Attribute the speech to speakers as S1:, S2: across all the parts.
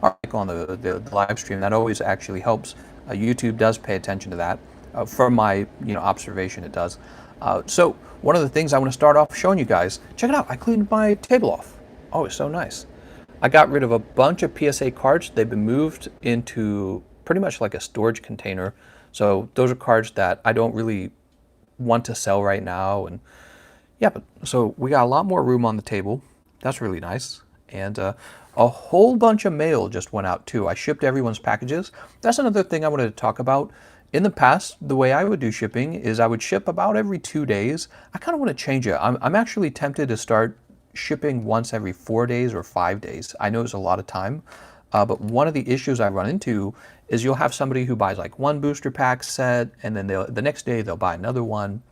S1: like on the live stream. That always actually helps. YouTube does pay attention to that. From my observation, it does. So one of the things I want to start off showing you guys, check it out. I cleaned my table off. Oh, it's so nice. I got rid of a bunch of PSA cards. They've been moved into pretty much like a storage container. So those are cards that I don't really want to sell right now. And yeah, but so we got a lot more room on the table. That's really nice. And a whole bunch of mail just went out too. I shipped everyone's packages. That's another thing I wanted to talk about. In the past, the way I would do shipping is I would ship about every 2 days. I kind of want to change it. I'm actually tempted to start shipping once every 4 days or 5 days. I know it's a lot of time, but one of the issues I run into is you'll have somebody who buys like one booster pack set, and then the next day they'll buy another one.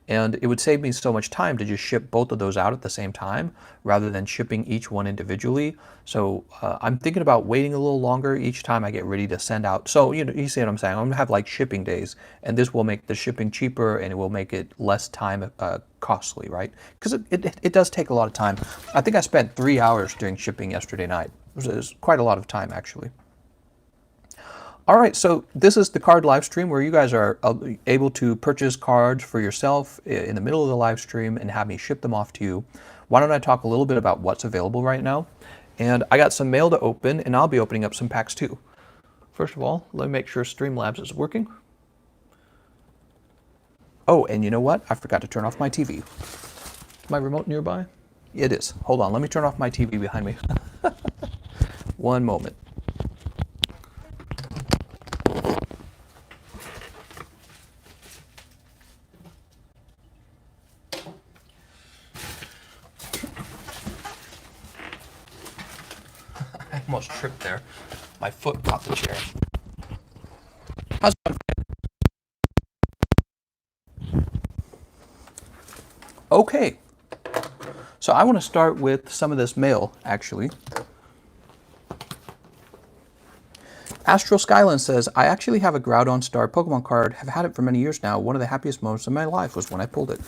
S1: And it would save me so much time to just ship both of those out at the same time rather than shipping each one individually. So I'm thinking about waiting a little longer each time I get ready to send out. So you see what I'm saying? I'm gonna have like shipping days, and this will make the shipping cheaper and it will make it less time costly, right? Because it does take a lot of time. I think I spent 3 hours doing shipping yesterday night. It was quite a lot of time actually. All right, so this is the card live stream where you guys are able to purchase cards for yourself in the middle of the live stream and have me ship them off to you. Why don't I talk a little bit about what's available right now? And I got some mail to open, and I'll be opening up some packs too. First of all, let me make sure Streamlabs is working. Oh, and you know what? I forgot to turn off my TV. Is my remote nearby? It is. Hold on, let me turn off my TV behind me. One moment. I almost tripped there. My foot caught the chair. How's it going? Okay. So I want to start with some of this mail, actually. Astral Skyline says, I actually have a Groudon Star Pokemon card. Have had it for many years now. One of the happiest moments of my life was when I pulled it.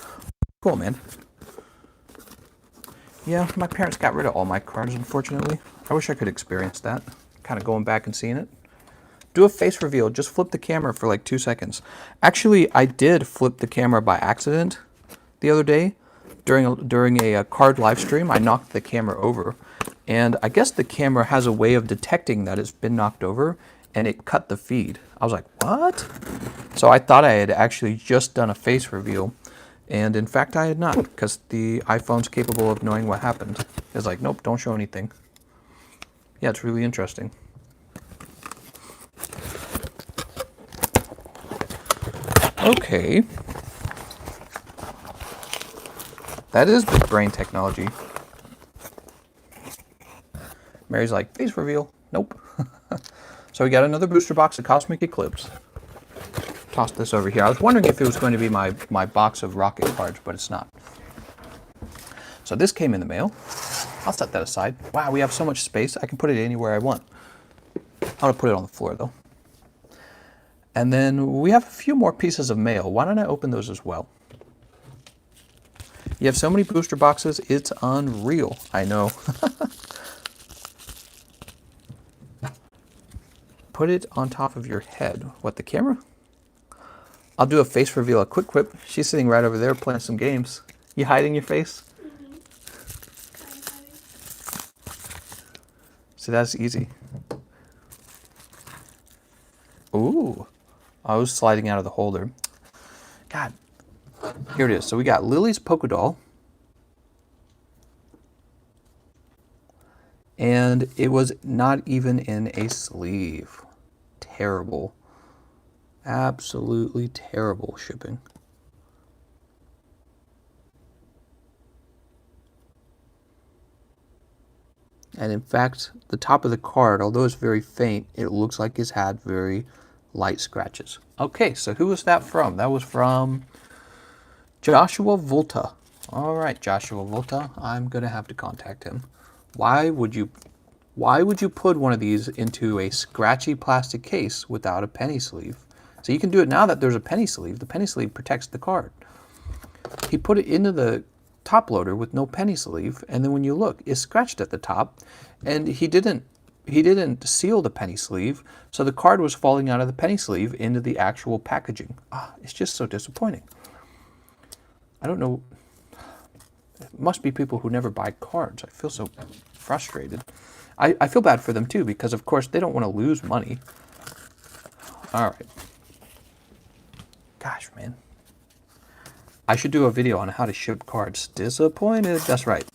S1: Cool, man. Yeah, my parents got rid of all my cards, unfortunately. I wish I could experience that. Kind of going back and seeing it. Do a face reveal. Just flip the camera for like 2 seconds. Actually, I did flip the camera by accident the other day. During a card live stream, I knocked the camera over. And I guess the camera has a way of detecting that it's been knocked over, and it cut the feed. I was like, what? So I thought I had actually just done a face reveal. And in fact, I had not, because the iPhone's capable of knowing what happened. It's like, nope, don't show anything. Yeah, it's really interesting. Okay. That is big brain technology. Mary's like, face reveal. Nope. So we got another booster box of Cosmic Eclipse. Toss this over here. I was wondering if it was going to be my box of Rocket cards, but it's not. So this came in the mail. I'll set that aside. Wow, we have so much space. I can put it anywhere I want. I'm going to put it on the floor, though. And then we have a few more pieces of mail. Why don't I open those as well? You have so many booster boxes, it's unreal. I know. Put it on top of your head. What, the camera? I'll do a face reveal, a quick quip. She's sitting right over there playing some games. You hiding your face? So that's easy. Ooh. I was sliding out of the holder. God. Here it is. So we got Lily's Pokédoll. And it was not even in a sleeve. Terrible. Absolutely terrible shipping. And in fact, the top of the card, although it's very faint, it looks like it's had very light scratches. Okay, so who was that from? That was from Joshua Volta. All right, Joshua Volta, I'm gonna have to contact him. Why would you put one of these into a scratchy plastic case without a penny sleeve? So you can do it now that there's a penny sleeve. The penny sleeve protects the card. He put it into the top loader with no penny sleeve, and then when you look, it's scratched at the top, and he didn't he didn't seal the penny sleeve, so the card was falling out of the penny sleeve into the actual packaging. It's just so disappointing. I don't know. It must be people who never buy cards. I feel so frustrated. I feel bad for them too, because of course they don't want to lose money. All right. Gosh, man. I should do a video on how to ship cards. Disappointed. That's right.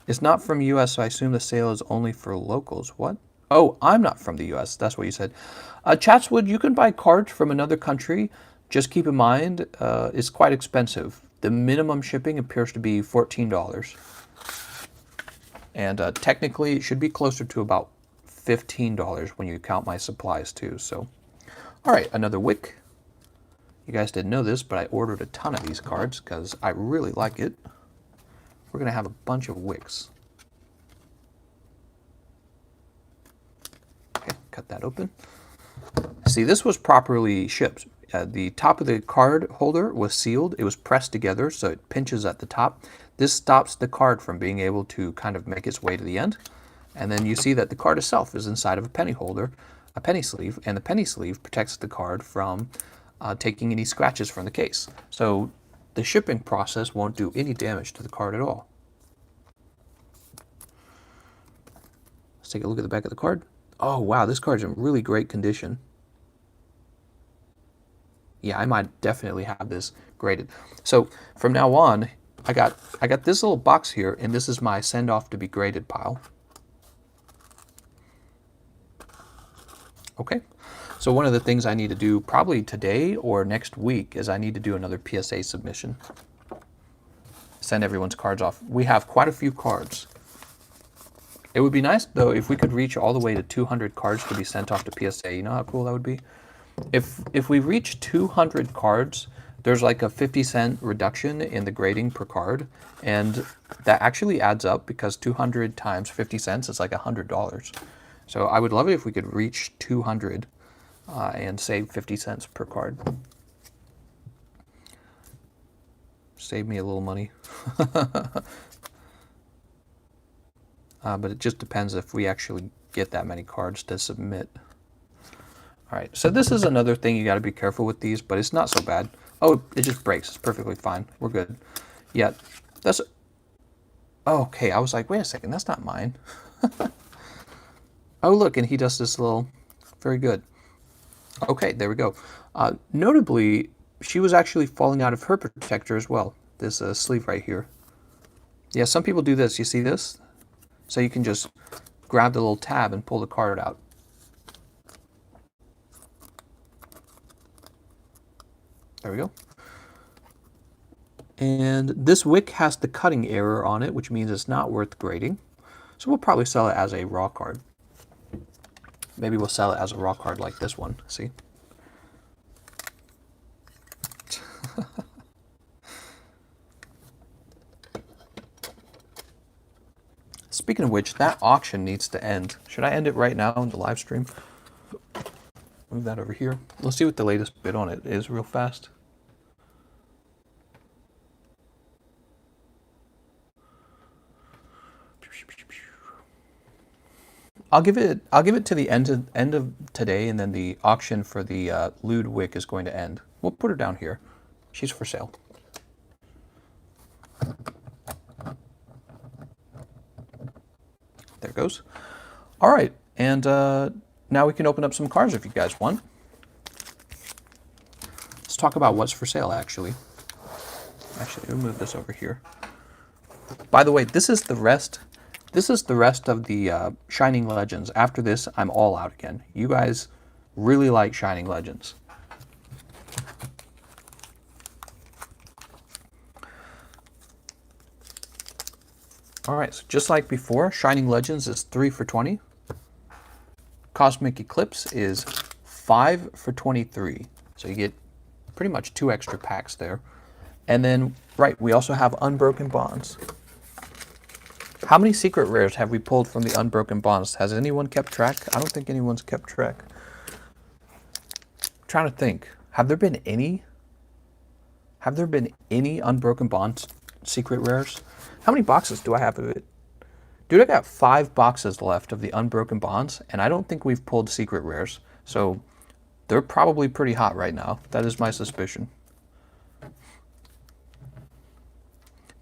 S1: It's not from US, so I assume the sale is only for locals. What? Oh, I'm not from the US. That's what you said. Chatswood, you can buy cards from another country. Just keep in mind, it's quite expensive. The minimum shipping appears to be $14. And technically, it should be closer to about $15 when you count my supplies too. So, all right, another wick. You guys didn't know this, but I ordered a ton of these cards because I really like it. We're going to have a bunch of wicks. Okay, cut that open. See, this was properly shipped. The top of the card holder was sealed. It was pressed together so it pinches at the top. This stops the card from being able to kind of make its way to the end. And then you see that the card itself is inside of a penny holder, a penny sleeve, and the penny sleeve protects the card from taking any scratches from the case. So the shipping process won't do any damage to the card at all. Let's take a look at the back of the card. Oh wow, this card's in really great condition. Yeah, I might definitely have this graded. So from now on, I got this little box here, and this is my send off to be graded pile. Okay, so one of the things I need to do probably today or next week is I need to do another PSA submission. Send everyone's cards off. We have quite a few cards. It would be nice though if we could reach all the way to 200 cards to be sent off to PSA. You know how cool that would be? If we reach 200 cards, there's like a 50-cent reduction in the grading per card, and that actually adds up because 200 times 50 cents is like $100. So I would love it if we could reach 200 and save 50 cents per card. Save me a little money. But it just depends if we actually get that many cards to submit. All right, so this is another thing you got to be careful with these, but it's not so bad. Oh, it just breaks. It's perfectly fine. We're good. Yeah, that's... Oh, okay, I was like, wait a second, that's not mine. Oh, look, and he does this little... Very good. Okay, there we go. Notably, she was actually falling out of her protector as well. This sleeve right here. Yeah, some people do this. You see this? So you can just grab the little tab and pull the card out. There we go. And this wick has the cutting error on it, which means it's not worth grading. So we'll probably sell it as a raw card. Maybe we'll sell it as a raw card like this one. See? Speaking of which, that auction needs to end. Should I end it right now in the live stream? Move that over here. Let's see what the latest bid on it is real fast. I'll give it to the end of today, and then the auction for the lewd wick is going to end. We'll put her down here. She's for sale. There it goes. All right, and now we can open up some cards if you guys want. Let's talk about what's for sale, actually. Actually, we'll move this over here. By the way, this is the rest of the Shining Legends. After this, I'm all out again. You guys really like Shining Legends. All right, so just like before, Shining Legends is 3 for 20. Cosmic Eclipse is 5 for 23. So you get pretty much 2 extra packs there. And then, right, we also have Unbroken Bonds. How many secret rares have we pulled from the Unbroken Bonds? Has anyone kept track? I don't think anyone's kept track. I'm trying to think. Have there been any? Have there been any Unbroken Bonds secret rares? How many boxes do I have of it? Dude, I got 5 boxes left of the Unbroken Bonds, and I don't think we've pulled secret rares. So they're probably pretty hot right now. That is my suspicion.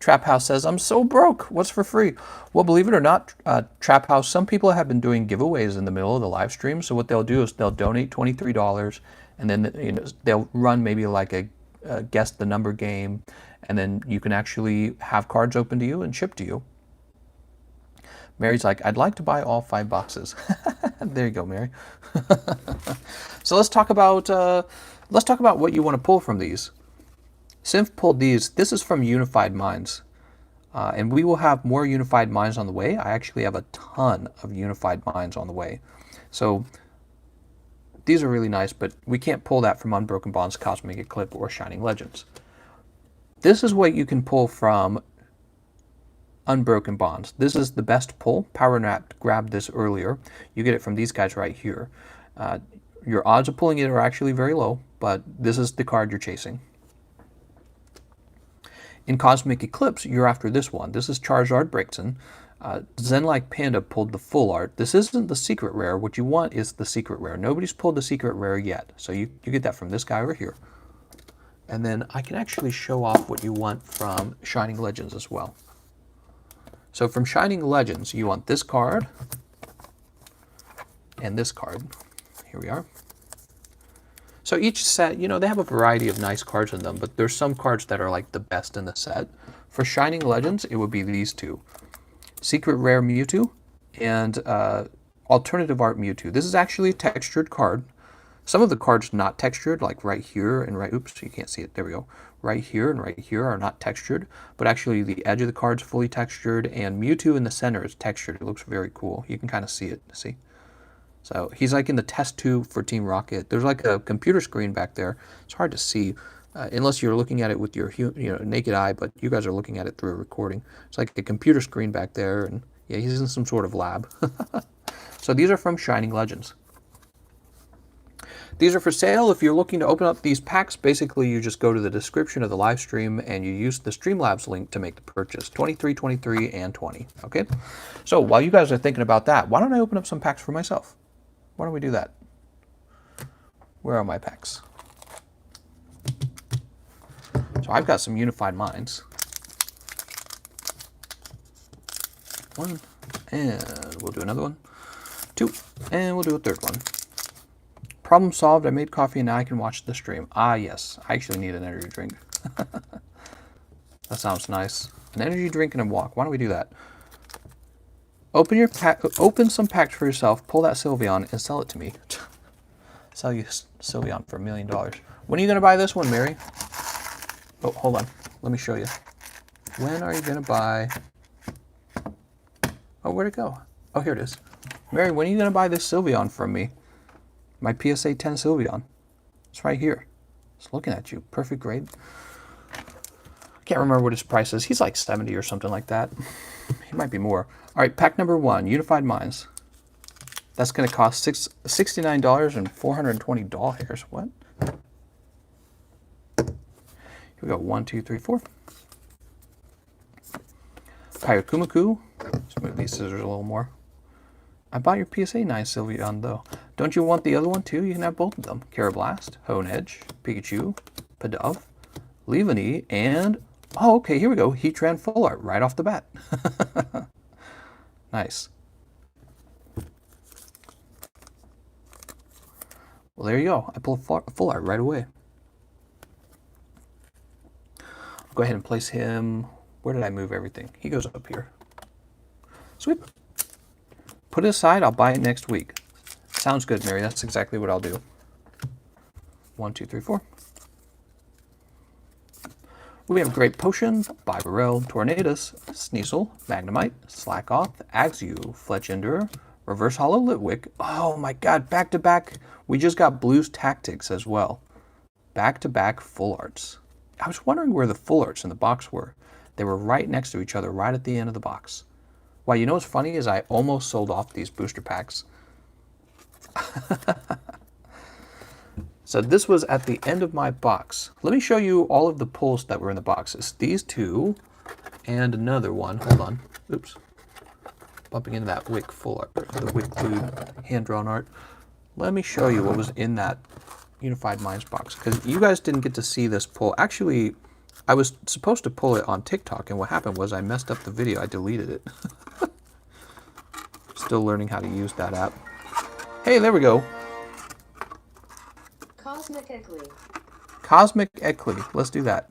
S1: Trap House says, I'm so broke. What's for free? Well, believe it or not, Trap House, some people have been doing giveaways in the middle of the live stream. So what they'll do is they'll donate $23, and then they'll run maybe like a guess the number game, and then you can actually have cards open to you and shipped to you. Mary's like, I'd like to buy all 5 boxes. There you go, Mary. So let's talk about what you want to pull from these. Synth pulled these. This is from Unified Minds. And we will have more Unified Minds on the way. I actually have a ton of Unified Minds on the way. So these are really nice, but we can't pull that from Unbroken Bonds, Cosmic Eclipse, or Shining Legends. This is what you can pull from Unbroken Bonds. This is the best pull. Power Nap grabbed this earlier. You get it from these guys right here. Your odds of pulling it are actually very low, but this is the card you're chasing. In Cosmic Eclipse, you're after this one. This is Charizard Braixen. Zen-like Panda pulled the full art. This isn't the secret rare. What you want is the secret rare. Nobody's pulled the secret rare yet. So you get that from this guy over here. And then I can actually show off what you want from Shining Legends as well. So from Shining Legends, you want this card and this card. Here we are. So each set, they have a variety of nice cards in them, but there's some cards that are like the best in the set. For Shining Legends, it would be these two. Secret Rare Mewtwo and Alternative Art Mewtwo. This is actually a textured card. Some of the cards not textured, like right here and right, oops, you can't see it, there we go. Right here and right here are not textured, but actually the edge of the card's fully textured, and Mewtwo in the center is textured. It looks very cool. You can kind of see it, see? So he's like in the test tube for Team Rocket. There's like a computer screen back there. It's hard to see unless you're looking at it with your naked eye, but you guys are looking at it through a recording. It's like a computer screen back there, and yeah, he's in some sort of lab. So these are from Shining Legends. These are for sale. If you're looking to open up these packs, basically you just go to the description of the live stream and you use the Streamlabs link to make the purchase. 23, 23, and 20. Okay? So while you guys are thinking about that, why don't I open up some packs for myself? Why don't we do that? Where are my packs? So I've got some Unified Minds. 1, and we'll do another one. 2, and we'll do a third one. Problem solved. I made coffee and now I can watch the stream. Ah, yes. I actually need an energy drink. That sounds nice. An energy drink and a walk. Why don't we do that? Open some packs for yourself, pull that Sylveon, and sell it to me. Sell you Sylveon for $1 million. When are you going to buy this one, Mary? Oh, hold on. Let me show you. When are you going to buy... Oh, where'd it go? Oh, here it is. Mary, when are you going to buy this Sylveon from me? My PSA 10 Sylveon. It's right here. It's looking at you. Perfect grade. I can't remember what his price is. He's like 70 or something like that. He might be more. All right, pack number 1, Unified Minds. That's going to cost $69 and 420 doll hairs. What? Here we go. 1, 2, 3, 4. Pyrokumaku. Let's move these scissors a little more. I bought your PSA 9 Sylveon, though. Don't you want the other one, too? You can have both of them. Carablast, Honedge, Pikachu, Pidove, Leavanny, and... Oh, okay, here we go. Heatran Full Art right off the bat. Nice. Well, there you go. I pulled Full Art right away. I'll go ahead and place him... Where did I move everything? He goes up here. Sweet. Put it aside. I'll buy it next week. Sounds good, Mary. That's exactly what I'll do. 1, 2, 3, 4. We have Great Potion, Bibarel, Tornadus, Sneasel, Magnemite, Slackoth, Axew, Fletchinder, Reverse Hollow Litwick. Oh my god, back to back. We just got Blues Tactics as well. Back to back full arts. I was wondering where the full arts in the box were. They were right next to each other, right at the end of the box. Wow, you know what's funny is I almost sold off these booster packs. So this was at the end of my box. Let me show you all of the pulls that were in the boxes. These two and another one. Hold on. Oops. bumping into that Wick full art, the Wick glued hand-drawn art. Let me show you what was in that Unified Minds box, because you guys didn't get to see this pull. Actually, I was supposed to pull it on TikTok, and what happened was I messed up the video. I deleted it. Still learning how to use that app. Hey, there we go.
S2: Cosmic Eckley.
S1: Cosmic Eckley. Let's do that.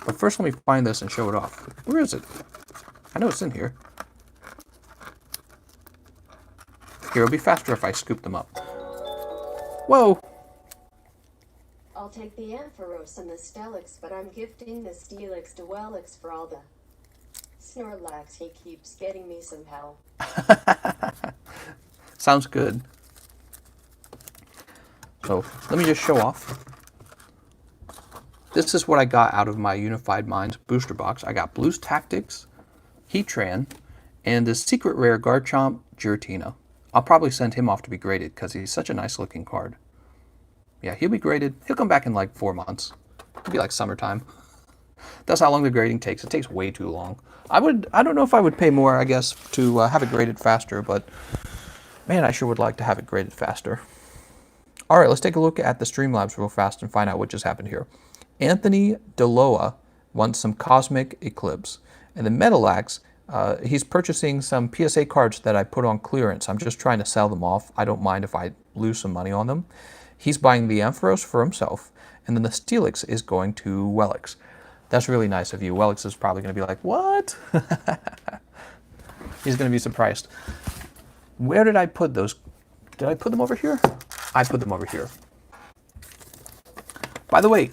S1: But first, let me find this and show it off. Where is it? I know it's in here. Here, it'll be faster if I scoop them up. Whoa!
S2: I'll take the Ampharos and the Stelix, but I'm gifting the Steelix to Wellix for all the Snorlax. He keeps getting me some hell.
S1: Sounds good. So, let me just show off. This is what I got out of my Unified Minds booster box. I got Blue's Tactics, Heatran, and the secret rare Garchomp Giratina. I'll probably send him off to be graded because he's such a nice looking card. Yeah, he'll be graded. He'll come back in like 4 months. It'll be like summertime. That's how long the grading takes. It takes way too long. I don't know if I would pay more, I guess, to have it graded faster, but man, I sure would like to have it graded faster. All right, let's take a look at the Streamlabs real fast and find out what just happened here. Anthony Deloa wants some Cosmic Eclipse. And then Metalax, he's purchasing some PSA cards that I put on clearance. I'm just trying to sell them off. I don't mind if I lose some money on them. He's buying the Ampharos for himself. And then the Steelix is going to Wellix. That's really nice of you. Wellix is probably going to be like, what? He's going to be surprised. Where did I put those? Did I put them over here? I put them over here. By the way,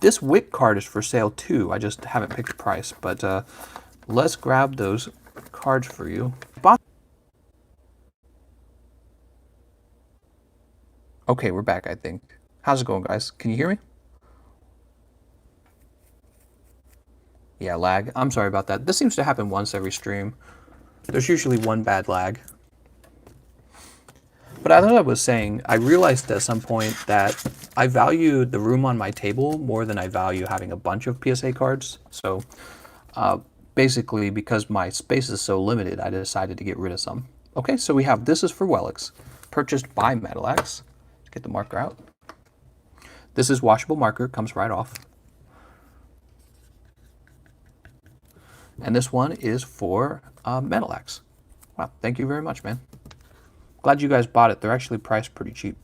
S1: this Wick card is for sale too. I just haven't picked a price, but let's grab those cards for you. Okay, we're back, I think. How's it going, guys? Can you hear me? Yeah, lag. I'm sorry about that. This seems to happen once every stream. There's usually one bad lag. But as I was saying, I realized at some point that I value the room on my table more than I value having a bunch of PSA cards. So basically, because my space is so limited, I decided to get rid of some. Okay, so we have this is for Wellix, purchased by Metalax. Let's get the marker out. This is washable marker, comes right off. And this one is for Metalax. Wow, thank you very much, man. Glad you guys bought it. They're actually priced pretty cheap.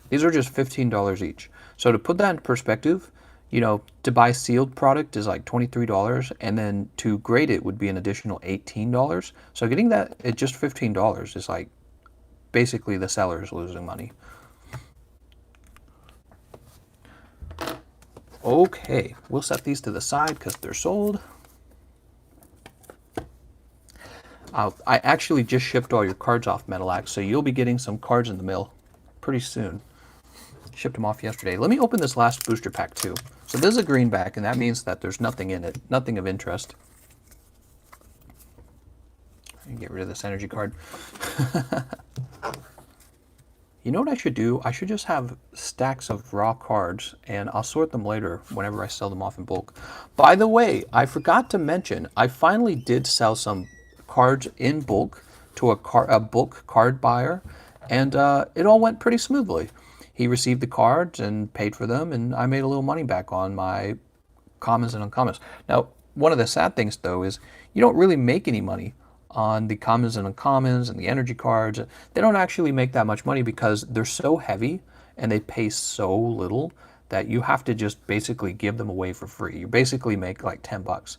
S1: These are just $15 each. So to put that in perspective, you know, to buy sealed product is like $23, and then to grade it would be an additional $18. So getting that at just $15 is like basically the seller is losing money. Okay, we'll set these to the side because they're sold. I actually just shipped all your cards off Metalax, so you'll be getting some cards in the mail pretty soon. Shipped them off yesterday. Let me open this last booster pack too. So this is a greenback, and that means that there's nothing in it, nothing of interest. Get rid of this energy card. You know what I should do? I should just have stacks of raw cards, and I'll sort them later whenever I sell them off in bulk. By the way, I forgot to mention, I finally did sell some cards in bulk to a bulk card buyer, and it all went pretty smoothly. He received the cards and paid for them, and I made a little money back on my commons and uncommons. Now, one of the sad things though is you don't really make any money on the commons and uncommons and the energy cards. They don't actually make that much money because they're so heavy and they pay so little that you have to just basically give them away for free. You basically make like 10 bucks.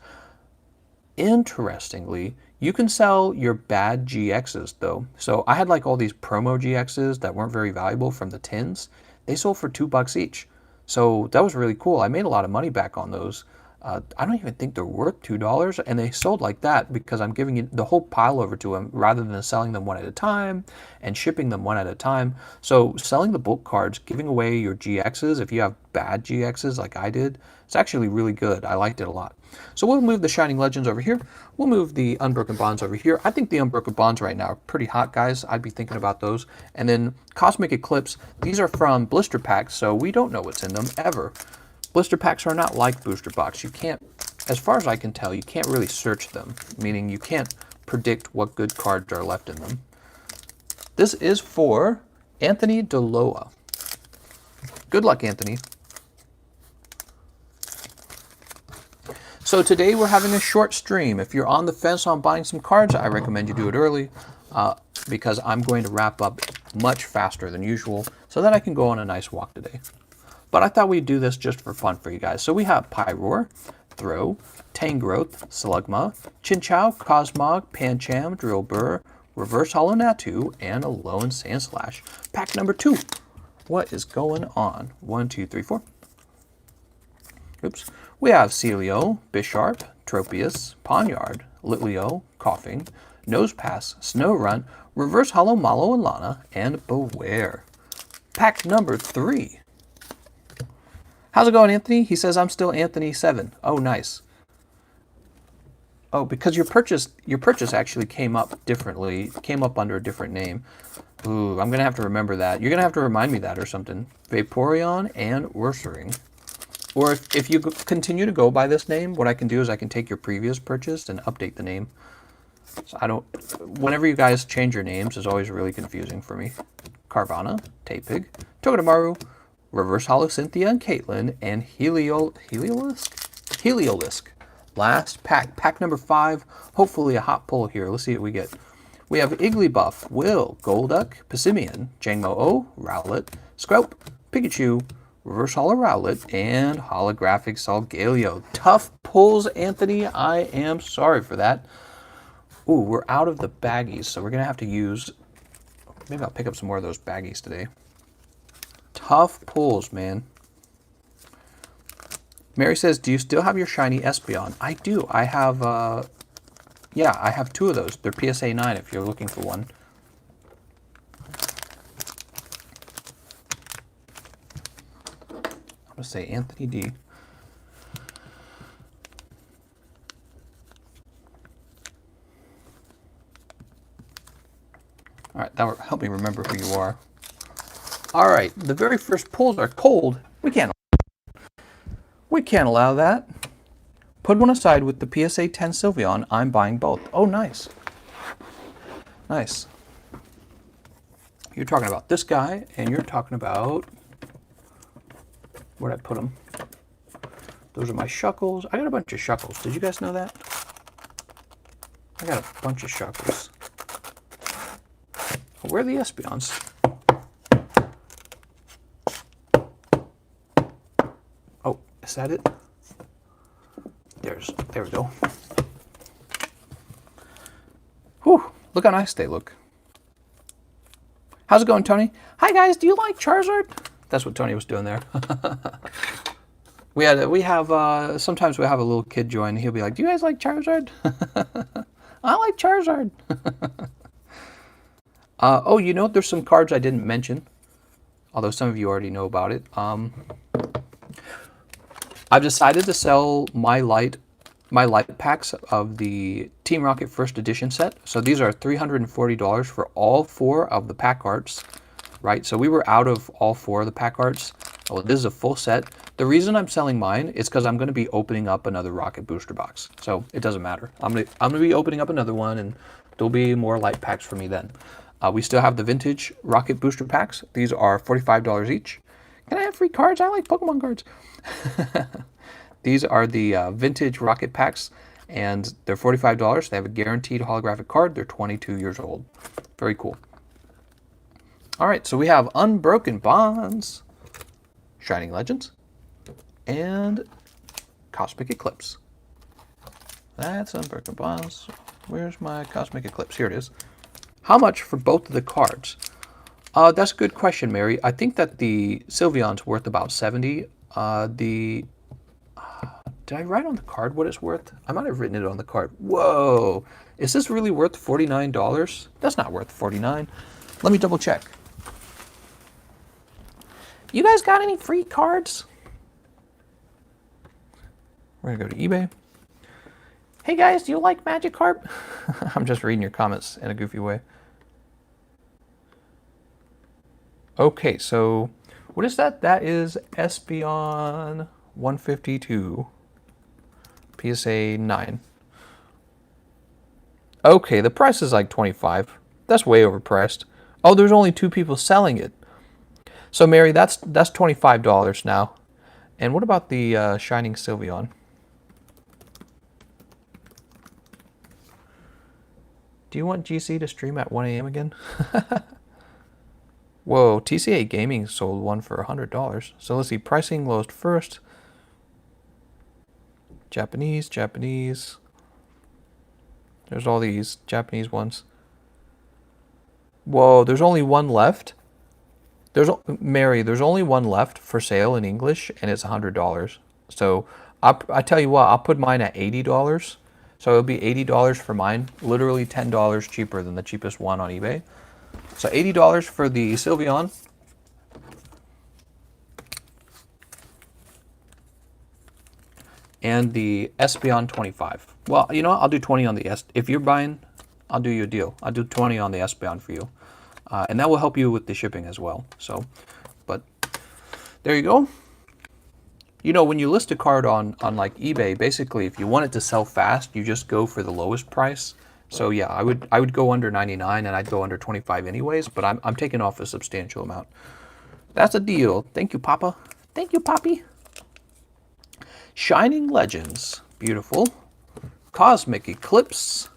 S1: Interestingly, you can sell your bad GXs though. So I had like all these promo GXs that weren't very valuable from the tins. They sold for $2 each. So that was really cool. I made a lot of money back on those. I don't even think they're worth $2, and they sold like that because I'm giving you the whole pile over to them rather than selling them one at a time and shipping them one at a time. So selling the bulk cards, giving away your GXs, if you have bad GXs like I did, it's actually really good. I liked it a lot. So we'll move the Shining Legends over here. We'll move the Unbroken Bonds over here. I think the Unbroken Bonds right now are pretty hot, guys. I'd be thinking about those. And then Cosmic Eclipse, these are from blister packs, so we don't know what's in them ever. Blister packs are not like booster box. You can't as far as I can tell, you can't really search them, meaning you can't predict what good cards are left in them. This is for Anthony Deloa. Good luck, Anthony. So today we're having a short stream. If you're on the fence on buying some cards, I recommend you do it early because I'm going to wrap up much faster than usual so that I can go on a nice walk today. But I thought we'd do this just for fun for you guys. So we have Pyroar, Throw, Tangrowth, Slugma, Chinchou, Cosmog, Pancham, Drillbur, Reverse Hollow Natu, and Alolan Sandslash. Pack number 2. What is going on? 1, 2, 3, 4. Oops. We have Celio, Bisharp, Tropius, Ponyard, Litleo, Coughing, Nosepass, Snorunt, Reverse Hollow Mallow and Lana, and Beware. Pack number 3. How's it going, Anthony? He says I'm still Anthony7. Oh, nice. Oh, because your purchase actually came up differently, came up under a different name. Ooh, I'm gonna have to remember that. You're gonna have to remind me that or something. Vaporeon and Ursaring. Or if you continue to go by this name, what I can do is I can take your previous purchase and update the name. So whenever you guys change your names is always really confusing for me. Carvana, Tapig, Togedemaru, Reverse Hollow Cynthia and Caitlin, and Heliolisk. Last pack, pack number 5. Hopefully a hot pull here. Let's see what we get. We have Igglybuff, Will, Golduck, Passimian, Jangmo-O, Rowlet, Skrelp, Pikachu, Reverse Hollow Rowlet, and Holographic Solgaleo. Tough pulls, Anthony. I am sorry for that. Ooh, we're out of the baggies, so we're going to have to use... Maybe I'll pick up some more of those baggies today. Tough pulls, man. Mary says, do you still have your shiny Espeon? I do. I have, yeah, I have 2 of those. They're PSA 9 if you're looking for one. I'm going to say Anthony D. All right, that will help me remember who you are. All right, the very first pulls are cold. We can't allow that. Put one aside with the PSA 10 Sylveon. I'm buying both. Oh, nice. Nice. You're talking about this guy, and you're talking about... Where'd I put them? Those are my Shuckles. I got a bunch of Shuckles. Did you guys know that? I got a bunch of Shuckles. Where are the Espeons? Oh, is that it? There we go. Whew, look how nice they look. How's it going, Tony? Hi guys, do you like Charizard? That's what Tony was doing there. Sometimes we have a little kid join. He'll be like, do you guys like Charizard? I like Charizard. Oh, you know, there's some cards I didn't mention, although some of you already know about it. I've decided to sell my light packs of the Team Rocket First Edition set. So these are $340 for all 4 of the pack arts, right? So we were out of all 4 of the pack arts. Oh, this is a full set. The reason I'm selling mine is because I'm going to be opening up another Rocket Booster Box. So it doesn't matter. I'm gonna be opening up another one, and there'll be more light packs for me then. We still have the vintage Rocket Booster Packs. These are $45 each. Can I have free cards? I like Pokemon cards. These are the vintage Rocket Packs, and they're $45. They have a guaranteed holographic card. They're 22 years old. Very cool. All right, so we have Unbroken Bonds, Shining Legends, and Cosmic Eclipse. That's Unbroken Bonds. Where's my Cosmic Eclipse? Here it is. How much for both of the cards? That's a good question, Mary. I think that the Sylveon's worth about $70. Did I write on the card what it's worth? I might have written it on the card. Whoa! Is this really worth $49? That's not worth $49. Let me double check. You guys got any free cards? We're gonna go to eBay. Hey guys, do you like Magikarp? I'm just reading your comments in a goofy way. Okay, so what is that? That is Espeon 152. PSA 9. Okay, the price is like 25. That's way overpriced. Oh, there's only 2 people selling it. So Mary, that's $25 now. And what about the Shining Sylveon? Do you want GC to stream at 1 a.m. again? Whoa, TCA Gaming sold one for $100. So let's see, pricing lowest first. Japanese. There's all these Japanese ones. Whoa, there's only one left. Mary, there's only one left for sale in English, and it's $100. So I tell you what, I'll put mine at $80. So it'll be $80 for mine, literally $10 cheaper than the cheapest one on eBay. So $80 for the Sylveon. And the Espeon 25. Well, you know what? I'll do 20 on the S. If you're buying, I'll do you a deal. I'll do 20 on the Espeon for you. And that will help you with the shipping as well. So, but there you go. You know, when you list a card on like eBay, basically, if you want it to sell fast, you just go for the lowest price. So yeah, I would go under 99 and I'd go under 25 anyways, but I'm taking off a substantial amount. That's a deal. Thank you, Papa. Thank you, Poppy. Shining Legends. Beautiful. Cosmic Eclipse.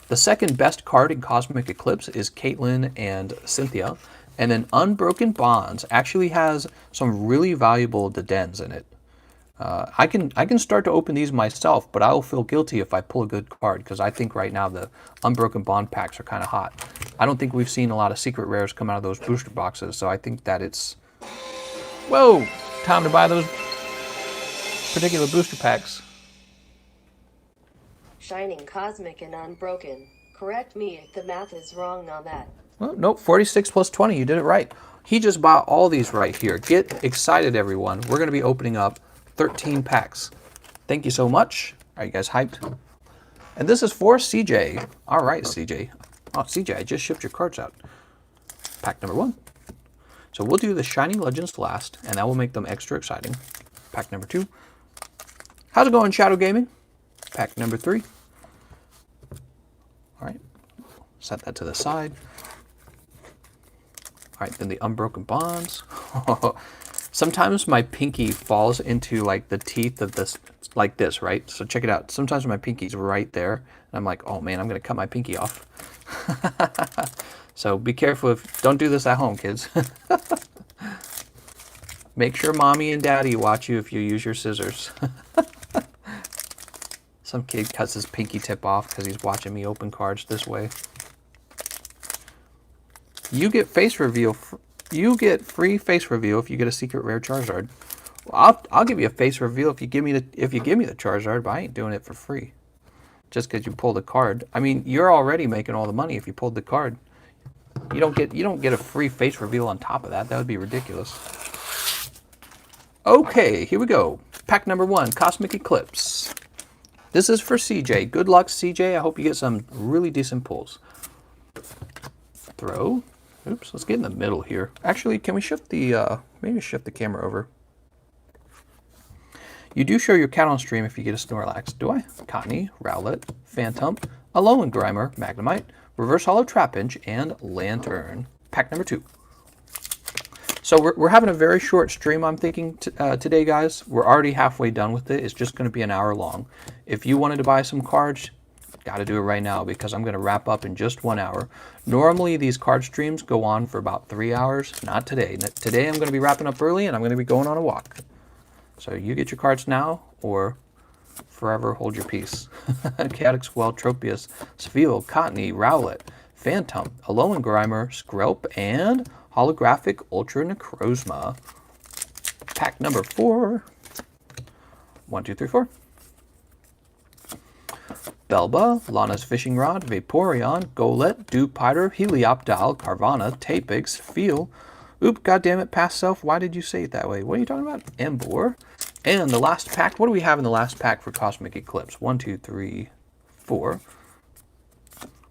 S1: The second best card in Cosmic Eclipse is Caitlyn and Cynthia. And then Unbroken Bonds actually has some really valuable Dedens in it. I can start to open these myself, but I will feel guilty if I pull a good card because I think right now the Unbroken Bond packs are kind of hot. I don't think we've seen a lot of secret rares come out of those booster boxes, so I think that it's... Whoa! Time to buy those particular booster packs.
S2: Shining, Cosmic, and Unbroken. Correct me if the math is wrong on that.
S1: Well, nope, 46 plus 20. You did it right. He just bought all these right here. Get excited, everyone. We're going to be opening up 13 packs. Thank you so much. Are you guys hyped? And this is for CJ. All right, CJ. Oh, CJ, I just shipped your cards out. Pack number 1. So we'll do the Shining Legends last, and that will make them extra exciting. Pack number 2. How's it going, Shadow Gaming? Pack number 3. All right. Set that to the side. All right, then the Unbroken Bonds. Sometimes my pinky falls into like the teeth of this, like this, right? So check it out. Sometimes my pinky's right there, and I'm like, oh man, I'm gonna cut my pinky off. So be careful. Don't do this at home, kids. Make sure mommy and daddy watch you if you use your scissors. Some kid cuts his pinky tip off because he's watching me open cards this way. You get face reveal. You get free face reveal if you get a secret rare Charizard. Well, I'll give you a face reveal if you give me the Charizard, but I ain't doing it for free. Just because you pulled a card. I mean, you're already making all the money if you pulled the card. You don't get a free face reveal on top of that. That would be ridiculous. Okay, here we go. Pack number 1, Cosmic Eclipse. This is for CJ. Good luck, CJ. I hope you get some really decent pulls. Throw. Oops, let's get in the middle here. Actually, can we shift the, maybe shift the camera over? You do show your cat on stream if you get a Snorlax. Do I? Cottonee, Rowlet, Phantom, Alolan Grimer, Magnemite, Reverse Hollow Trapinch, and Lantern. Pack number 2. So we're having a very short stream, I'm thinking, today, guys. We're already halfway done with it. It's just going to be an hour long. If you wanted to buy some cards, got to do it right now because I'm going to wrap up in just 1 hour. Normally, these card streams go on for about 3 hours. Not today. Today, I'm going to be wrapping up early, and I'm going to be going on a walk. So you get your cards now, or forever hold your peace. Chaotix, Well, Tropius, Spheal, Cottonee, Rowlet, Phantom, Alolan Grimer, Skrelp, and Holographic Ultra Necrozma. Pack number 4. 1, 2, 3, 4. Belba, Lana's Fishing Rod, Vaporeon, Golett, Dewpider, Helioptile, Carvana, Tapix, Feel. Oop, goddammit, past self, why did you say it that way? What are you talking about? Emboar. And the last pack, what do we have in the last pack for Cosmic Eclipse? 1, 2, 3, 4.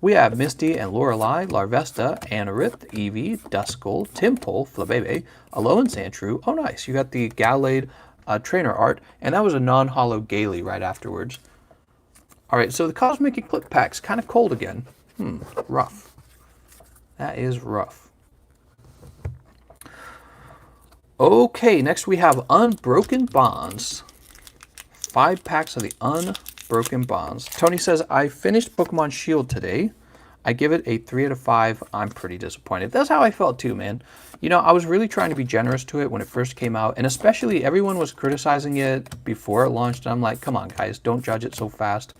S1: We have Misty and Lorelei, Larvesta, Anorith, Eevee, Duskull, Timpole, Flabebe, Alolan Sandshrew. Oh, nice. You got the Gallade trainer art, and that was a non-hollow Gaily right afterwards. All right, so the Cosmic Eclipse pack's kind of cold again. Rough. That is rough. Okay, next we have Unbroken Bonds. 5 packs of the Unbroken Bonds. Tony says, I finished Pokemon Shield today. I give it a 3 out of 5. I'm pretty disappointed. That's how I felt too, man. You know, I was really trying to be generous to it when it first came out, and especially everyone was criticizing it before it launched, and I'm like, come on, guys, don't judge it so fast.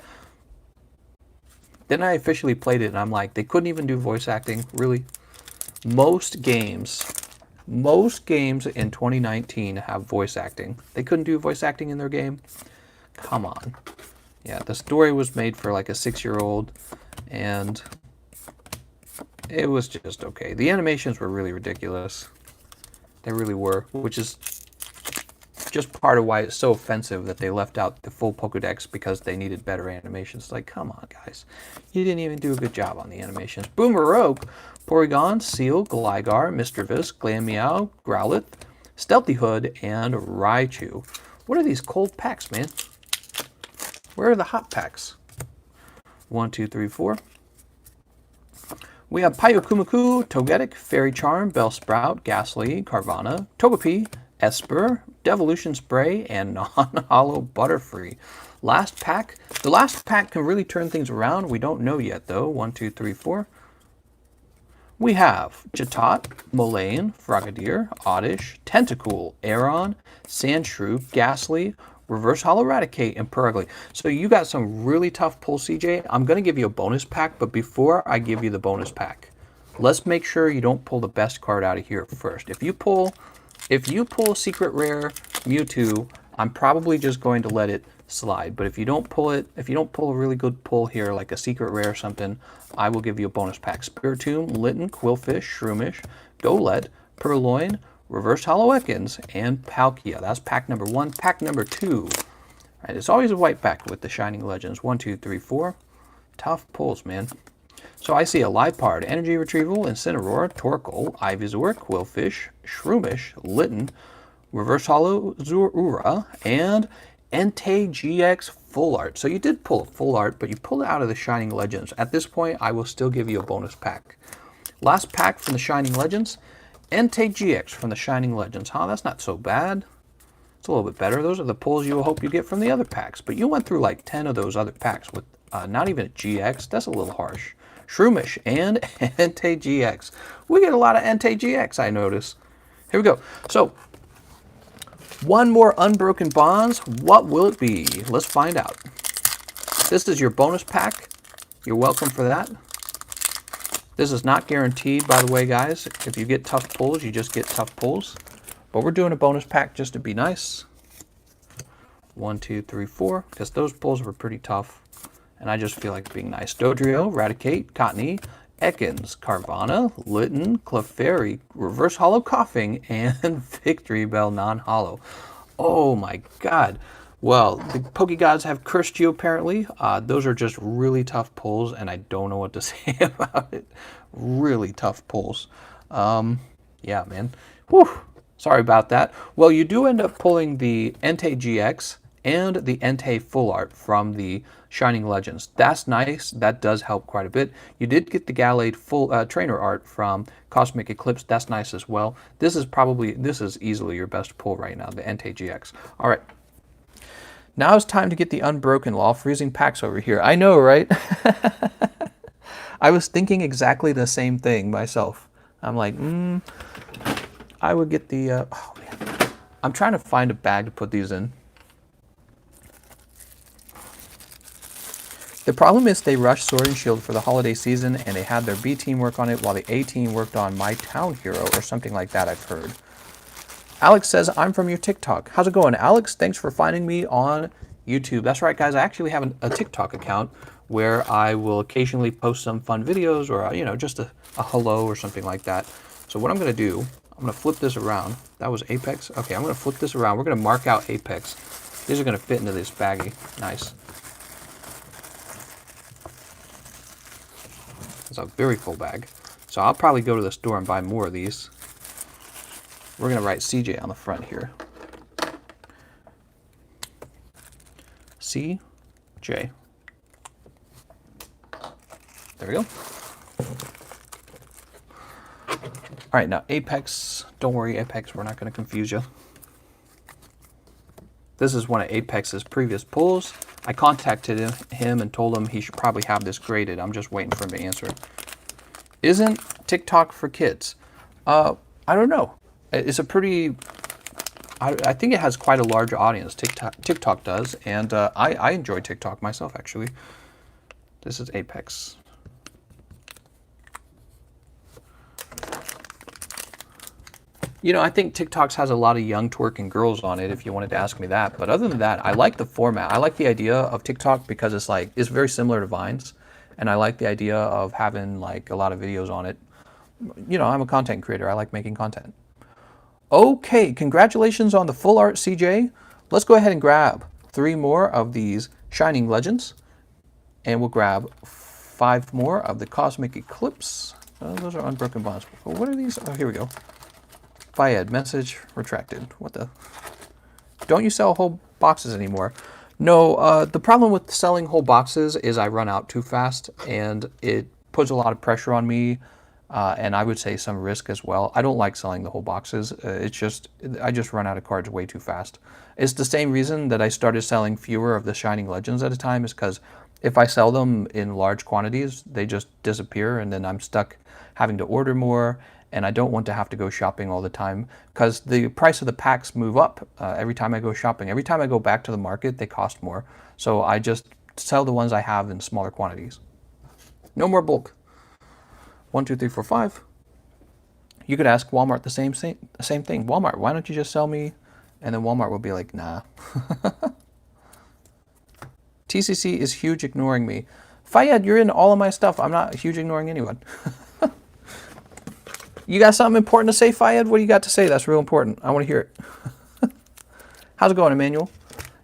S1: Then I officially played it, and I'm like, they couldn't even do voice acting? Really? Most games in 2019 have voice acting. They couldn't do voice acting in their game? Come on. Yeah, the story was made for like a 6-year-old, and it was just okay. The animations were really ridiculous. They really were, which is just part of why it's so offensive that they left out the full Pokedex because they needed better animations. Like, come on, guys. You didn't even do a good job on the animations. Boomerogue, Porygon, Seal, Gligar, Mischievous, Glameow, Growlithe, Stealthy Hood, and Raichu. What are these cold packs, man? Where are the hot packs? 1, 2, 3, 4. We have Pyrokumaku, Togetic, Fairy Charm, Bellsprout, Ghastly, Carvana, Togepi, Esper, Devolution Spray, and non-hollow Butterfree. Last pack. The last pack can really turn things around. We don't know yet, though. 1, 2, 3, 4. We have Chatot, Molayne, Frogadier, Oddish, Tentacool, Aeron, Sandshrew, Ghastly, Reverse Hollow Raticate, and Purugly. So you got some really tough pulls, CJ. I'm going to give you a bonus pack, but before I give you the bonus pack, let's make sure you don't pull the best card out of here first. If you pull a Secret Rare Mewtwo, I'm probably just going to let it slide. But if you don't pull a really good pull here, like a Secret Rare or something, I will give you a bonus pack. Spiritomb, Litten, Quillfish, Shroomish, Golett, Purloin, Reverse Hollow Ekans, and Palkia. That's pack number 1. Pack number 2. All right, it's always a white pack with the Shining Legends. 1, 2, 3, 4. Tough pulls, man. So I see a Liepard, Energy Retrieval, Incineroar, Torkoal, Ivysaur, Quillfish, Shroomish, Litten, Reverse Hollow Zura, and Entei GX Full Art. So you did pull a Full Art, but you pulled it out of the Shining Legends. At this point, I will still give you a bonus pack. Last pack from the Shining Legends. Entei GX from the Shining Legends. Huh, that's not so bad. It's a little bit better. Those are the pulls you hope you get from the other packs. But you went through like 10 of those other packs with not even a GX. That's a little harsh. Shroomish and Entei GX. We get a lot of Entei GX, I notice. Here we go. So, one more Unbroken Bonds. What will it be? Let's find out. This is your bonus pack. You're welcome for that. This is not guaranteed, by the way, guys. If you get tough pulls, you just get tough pulls. But we're doing a bonus pack just to be nice. 1, 2, 3, 4, because those pulls were pretty tough. And I just feel like being nice. Dodrio, Raticate, Cottonee, Ekans, Carvana, Litten, Clefairy, Reverse Hollow Coughing, and Victory Bell non-hollow. Oh my god. Well, the Pokegods have cursed you, apparently. Those are just really tough pulls, and I don't know what to say about it. Really tough pulls. Yeah, man. Whew. Sorry about that. Well, you do end up pulling the Entei GX and the Entei Full Art from the Shining Legends. That's nice. That does help quite a bit. You did get the Gallade full trainer art from Cosmic Eclipse. That's nice as well. This is easily your best pull right now, the Entei GX. All right. Now it's time to get the Unbroken Law Freezing packs over here. I know, right? I was thinking exactly the same thing myself. I'm like, I would get the, oh man. I'm trying to find a bag to put these in. The problem is they rushed Sword and Shield for the holiday season and they had their B team work on it while the A team worked on My Town Hero or something like that, I've heard. Alex says, I'm from your TikTok. How's it going, Alex? Thanks for finding me on YouTube. That's right, guys. I actually have a TikTok account where I will occasionally post some fun videos or, you know, just a hello or something like that. So what I'm going to do, I'm going to flip this around. That was Apex. Okay, I'm going to flip this around. We're going to mark out Apex. These are going to fit into this baggie. Nice. It's a very full bag. So I'll probably go to the store and buy more of these. We're going to write CJ on the front here. CJ. There we go. All right, now Apex. Don't worry, Apex, we're not going to confuse you. This is one of Apex's previous pulls. I contacted him and told him he should probably have this graded. I'm just waiting for him to answer. Isn't TikTok for kids? I don't know. It's a pretty... I think it has quite a large audience. TikTok does, and I enjoy TikTok myself, actually. This is Apex. You know, I think TikToks has a lot of young twerking girls on it, if you wanted to ask me that. But other than that, I like the format. I like the idea of TikTok because it's very similar to Vines. And I like the idea of having like a lot of videos on it. You know, I'm a content creator. I like making content. Okay, congratulations on the full art, CJ. Let's go ahead and grab 3 more of these Shining Legends. And we'll grab 5 more of the Cosmic Eclipse. Those are Unbroken Bonds. What are these? Oh, here we go. Fayed, message retracted. What the? Don't you sell whole boxes anymore? No, the problem with selling whole boxes is I run out too fast, and it puts a lot of pressure on me, and I would say some risk as well. I don't like selling the whole boxes. I just run out of cards way too fast. It's the same reason that I started selling fewer of the Shining Legends at a time, is because if I sell them in large quantities, they just disappear, and then I'm stuck having to order more. And I don't want to have to go shopping all the time because the price of the packs move up every time I go shopping. Every time I go back to the market, they cost more. So I just sell the ones I have in smaller quantities. No more bulk. 1, 2, 3, 4, 5. You could ask Walmart the same thing. Walmart, why don't you just sell me? And then Walmart will be like, nah. TCC is huge ignoring me. Fayed, you're in all of my stuff. I'm not huge ignoring anyone. You got something important to say, Fayed? What do you got to say? That's real important. I want to hear it. How's it going, Emmanuel?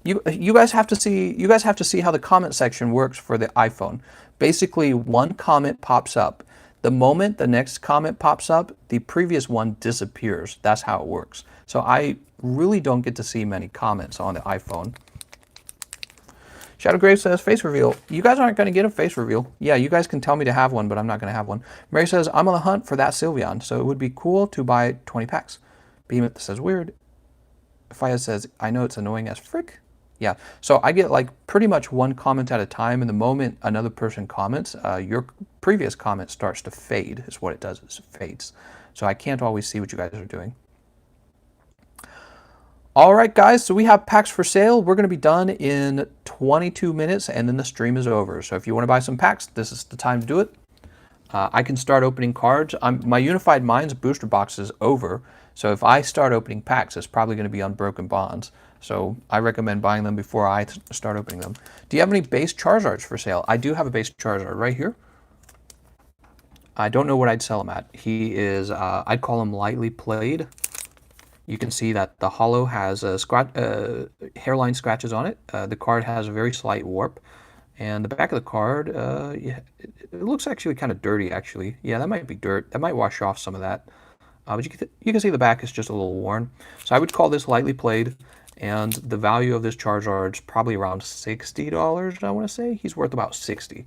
S1: You guys have to see how the comment section works for the iPhone. Basically, one comment pops up. The moment the next comment pops up, the previous one disappears. That's how it works. So I really don't get to see many comments on the iPhone. Shadow Grave says, face reveal. You guys aren't going to get a face reveal. Yeah, you guys can tell me to have one, but I'm not going to have one. Mary says, I'm on the hunt for that Sylveon, so it would be cool to buy 20 packs. Behemoth says, weird. Faya says, I know it's annoying as frick. Yeah, so I get like pretty much one comment at a time, and the moment another person comments, your previous comment starts to fade, is what it does, it fades. So I can't always see what you guys are doing. All right, guys, so we have packs for sale. We're going to be done in 22 minutes, and then the stream is over. So if you want to buy some packs, this is the time to do it. I can start opening cards. My Unified Minds booster box is over, so if I start opening packs, it's probably going to be Unbroken Bonds. So I recommend buying them before I start opening them. Do you have any base Charizards for sale? I do have a base Charizard right here. I don't know what I'd sell him at. He is, I'd call him lightly played. You can see that the holo has hairline scratches on it. The card has a very slight warp. And the back of the card, yeah, it looks actually kind of dirty, actually. Yeah, that might be dirt. That might wash off some of that. But you can see the back is just a little worn. So I would call this lightly played. And the value of this Charizard is probably around $60, I want to say. He's worth about $60.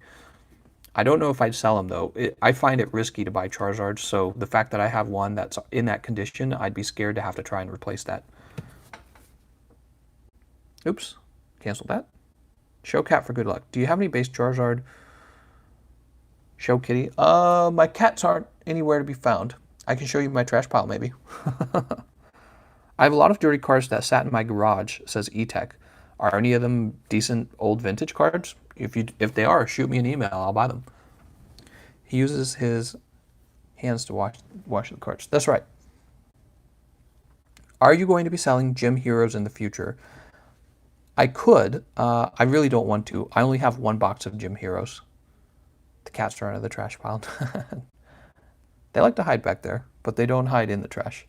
S1: I don't know if I'd sell him, though. I find it risky to buy Charizards, so the fact that I have one that's in that condition, I'd be scared to have to try and replace that. Oops. Cancel that. Show cat for good luck. Do you have any base Charizard? Show kitty. My cats aren't anywhere to be found. I can show you my trash pile, maybe. I have a lot of dirty cards that sat in my garage, says eTech. Are any of them decent old vintage cards? If they are, shoot me an email. I'll buy them. He uses his hands to wash the cards. That's right. Are you going to be selling Gym Heroes in the future? I could. I really don't want to. I only have one box of Gym Heroes. The cats are under the trash pile. They like to hide back there, but they don't hide in the trash.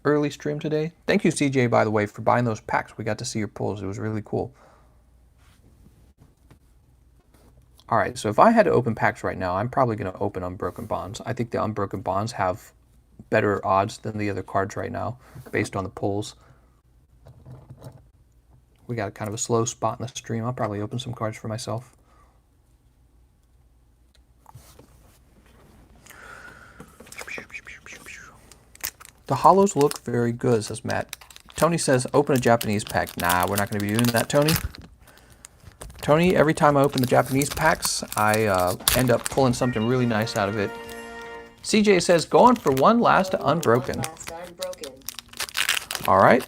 S1: Early stream today. Thank you, CJ, by the way, for buying those packs. We got to see your pulls. It was really cool. All right, so if I had to open packs right now, I'm probably going to open Unbroken Bonds. I think the Unbroken Bonds have better odds than the other cards right now, based on the pulls. We got kind of a slow spot in the stream. I'll probably open some cards for myself. The hollows look very good, says Matt. Tony says, open a Japanese pack. Nah, we're not going to be doing that, Tony. Tony, every time I open the Japanese packs, I end up pulling something really nice out of it. CJ says, going for one last unbroken. All right.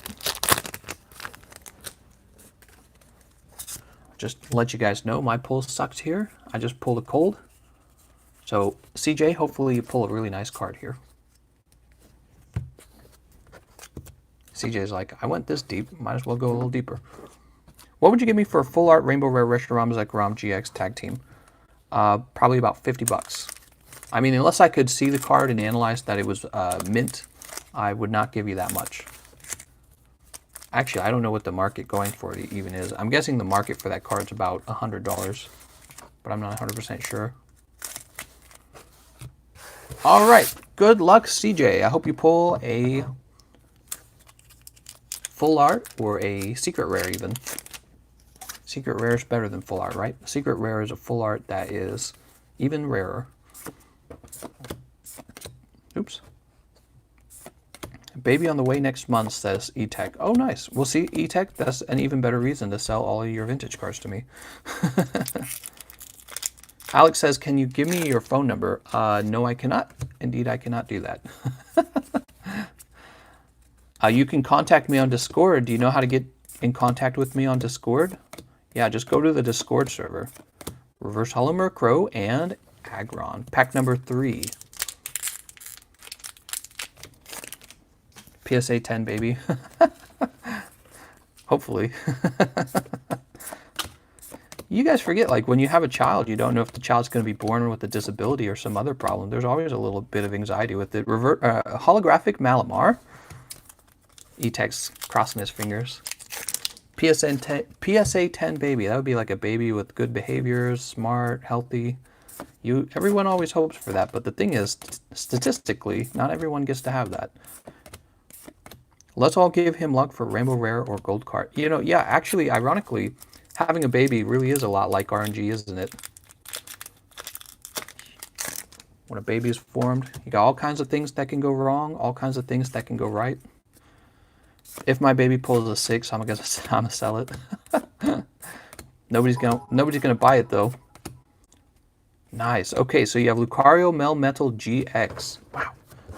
S1: Just to let you guys know, my pull sucked here. I just pulled a cold. So, CJ, hopefully you pull a really nice card here. CJ's like, I went this deep, might as well go a little deeper. What would you give me for a full art Rainbow Rare Retro Ramazek Ram GX tag team? Probably about 50 bucks. I mean, unless I could see the card and analyze that it was mint, I would not give you that much. Actually, I don't know what the market going for it even is. I'm guessing the market for that card's about $100, but I'm not 100% sure. All right, good luck, CJ. I hope you pull a full art or a secret rare even. Secret rare is better than full art, right? Secret rare is a full art that is even rarer. Oops. Baby on the way next month, says E-Tech. Oh, nice. Well, see, E-Tech, that's an even better reason to sell all of your vintage cards to me. Alex says, can you give me your phone number? No, I cannot. Indeed, I cannot do that. You can contact me on Discord. Do you know how to get in contact with me on Discord? Yeah, just go to the Discord server. Reverse Hollow Murkrow and Aggron. Pack number 3. PSA 10, baby. Hopefully. You guys forget, like, when you have a child, you don't know if the child's going to be born with a disability or some other problem. There's always a little bit of anxiety with it. Holographic Malamar. E-Tech's crossing his fingers. PSA 10 baby. That would be like a baby with good behaviors, smart, healthy. Everyone always hopes for that, but the thing is, statistically, not everyone gets to have that. Let's all give him luck for Rainbow Rare or Gold card. You know, yeah, actually, ironically, having a baby really is a lot like RNG, isn't it? When a baby is formed, you got all kinds of things that can go wrong, all kinds of things that can go right. If my baby pulls a 6, I'm gonna sell it. Nobody's gonna buy it though. Nice. Okay, so you have Lucario Melmetal GX. Wow,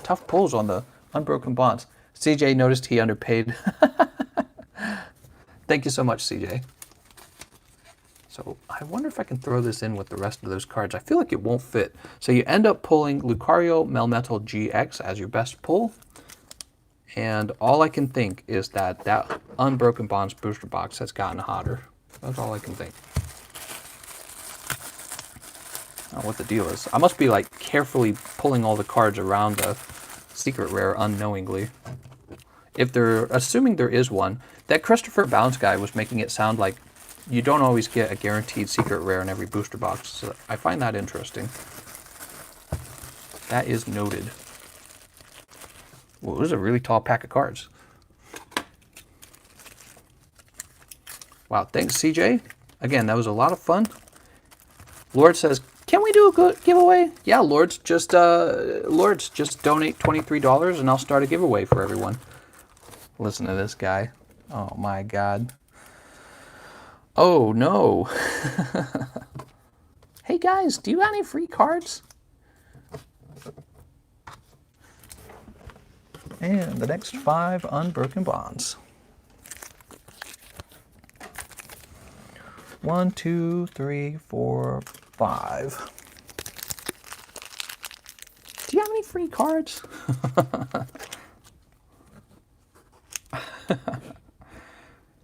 S1: tough pulls on the unbroken bonds. CJ noticed he underpaid. Thank you so much, CJ. So I wonder if I can throw this in with the rest of those cards. I feel like it won't fit. So you end up pulling Lucario Melmetal GX as your best pull. And all I can think is that that Unbroken Bonds booster box has gotten hotter. That's all I can think. I don't know what the deal is. I must be like carefully pulling all the cards around the secret rare unknowingly. If they're assuming there is one, that Christopher Bounds guy was making it sound like you don't always get a guaranteed secret rare in every booster box. So I find that interesting. That is noted. Well, this is a really tall pack of cards. Wow, thanks, CJ. Again, that was a lot of fun. Lord says, can we do a good giveaway? Yeah, Lords, just donate $23 and I'll start a giveaway for everyone. Listen to this guy. Oh my God. Oh no. Hey guys, do you have any free cards? And the next 5 unbroken bonds. 1, 2, 3, 4, 5. Do you have any free cards?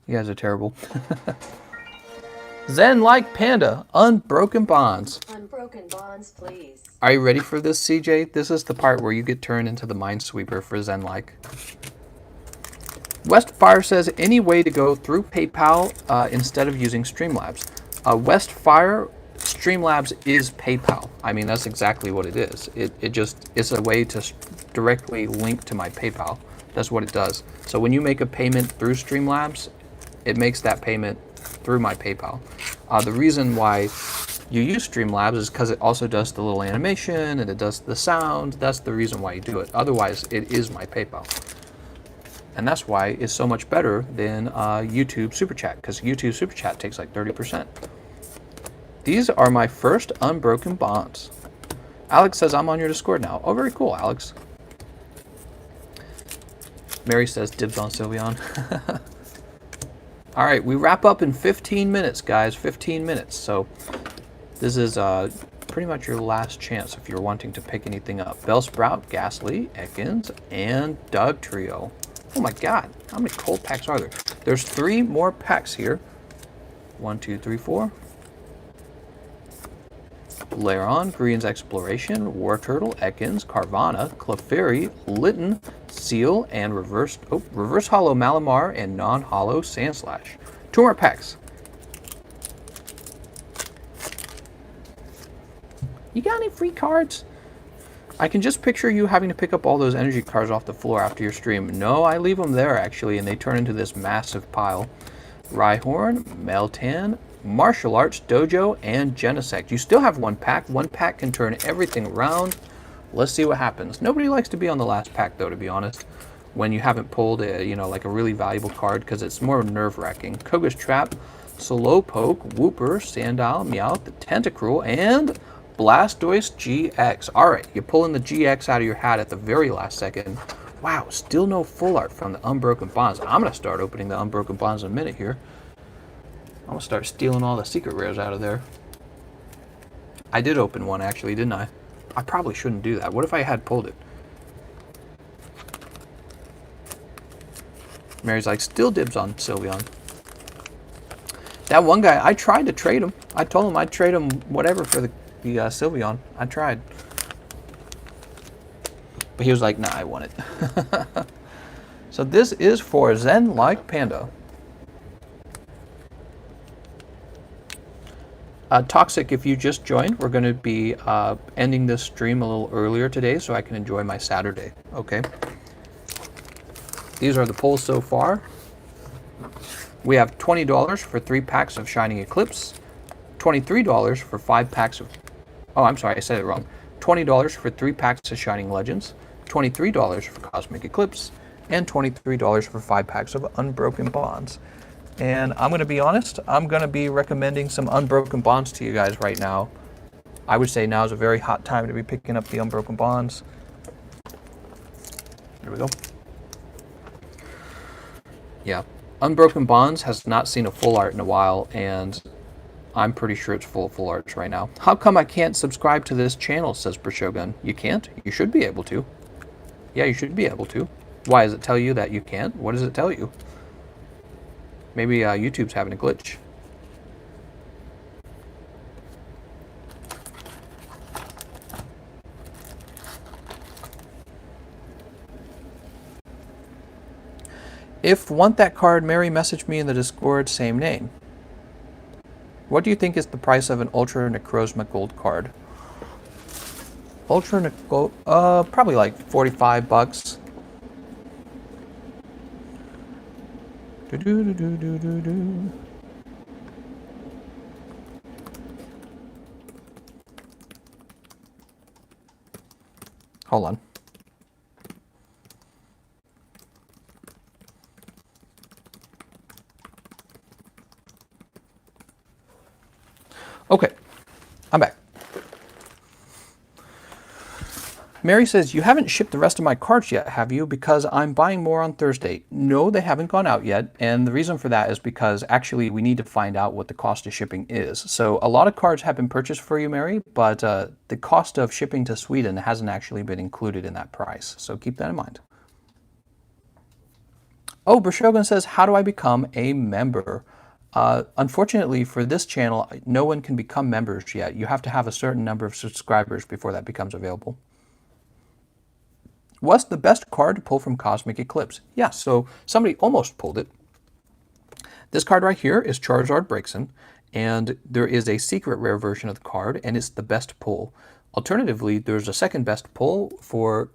S1: You guys are terrible. Zen like Panda, unbroken bonds.
S2: Unbroken bonds, please.
S1: Are you ready for this, CJ? This is the part where you get turned into the Minesweeper for Zen like. Westfire says, any way to go through PayPal instead of using Streamlabs? Westfire, Streamlabs is PayPal. I mean, that's exactly what it is. It's a way to directly linked to my PayPal. That's what it does. So when you make a payment through Streamlabs, it makes that payment through my PayPal. The reason why you use Streamlabs is because it also does the little animation and it does the sound. That's the reason why you do it. Otherwise, it is my PayPal. And that's why it's so much better than YouTube Super Chat, because YouTube Super Chat takes like 30%. These are my first unbroken bonds. Alex says I'm on your Discord now. Oh, very cool, Alex. Mary says dibs on Sylveon. All right, we wrap up in 15 minutes, guys. 15 minutes. So this is pretty much your last chance if you're wanting to pick anything up. Bellsprout, Ghastly, Ekans, and Doug Trio. Oh my god, how many cold packs are there? There's 3 more packs here. 1, 2, 3, 4. Lairon, Green's Exploration, War Turtle, Ekans, Carvana, Clefairy, Litten, Seal, and Reverse Hollow Malamar and Non-Hollow Sandslash. 2 more packs. You got any free cards? I can just picture you having to pick up all those energy cards off the floor after your stream. No, I leave them there actually, and they turn into this massive pile. Rhyhorn, Meltan, Martial Arts, Dojo, and Genesect. You still have 1 pack. 1 pack can turn everything around. Let's see what happens. Nobody likes to be on the last pack, though, to be honest, when you haven't pulled a, like a really valuable card, because it's more nerve-wracking. Koga's Trap, Slowpoke, Wooper, Sandile, Meowth, Tentacruel, and Blastoise GX. All right, you're pulling the GX out of your hat at the very last second. Wow, still no full art from the Unbroken Bonds. I'm going to start opening the Unbroken Bonds in a minute here. I'm going to start stealing all the secret rares out of there. I did open one, actually, didn't I? I probably shouldn't do that. What if I had pulled it? Mary's like, still dibs on Sylveon. That one guy, I tried to trade him. I told him I'd trade him whatever for the Sylveon. I tried. But he was like, nah, I want it. So this is for Zen Like Panda. Toxic, if you just joined, we're going to be ending this stream a little earlier today so I can enjoy my Saturday. Okay. These are the pulls so far. We have $20 for 3 packs of Shining Eclipse, $23 for 5 packs of... Oh, I'm sorry, I said it wrong. $20 for 3 packs of Shining Legends, $23 for Cosmic Eclipse, and $23 for 5 packs of Unbroken Bonds. And I'm going to be honest, I'm going to be recommending some Unbroken Bonds to you guys right now. I would say now is a very hot time to be picking up the Unbroken Bonds. There we go. Yeah, Unbroken Bonds has not seen a full art in a while, and I'm pretty sure it's full of full arts right now. How come I can't subscribe to this channel, says Brashogun. You can't? You should be able to. Yeah, you should be able to. Why, does it tell you that you can't? What does it tell you? Maybe YouTube's having a glitch. If want that card, Mary, message me in the Discord, same name. What do you think is the price of an Ultra Necrozma Gold card? Ultra Gold, probably like 45 bucks. Hold on. Okay, I'm back. Mary says, you haven't shipped the rest of my cards yet, have you? Because I'm buying more on Thursday. No, they haven't gone out yet. And the reason for that is because actually we need to find out what the cost of shipping is. So a lot of cards have been purchased for you, Mary, but the cost of shipping to Sweden hasn't actually been included in that price. So keep that in mind. Oh, Brashogun says, how do I become a member? Unfortunately for this channel, no one can become members yet. You have to have a certain number of subscribers before that becomes available. What's the best card to pull from Cosmic Eclipse? Yeah, so somebody almost pulled it. This card right here is Charizard Braixen, and there is a secret rare version of the card, and it's the best pull. Alternatively, there's a second best pull for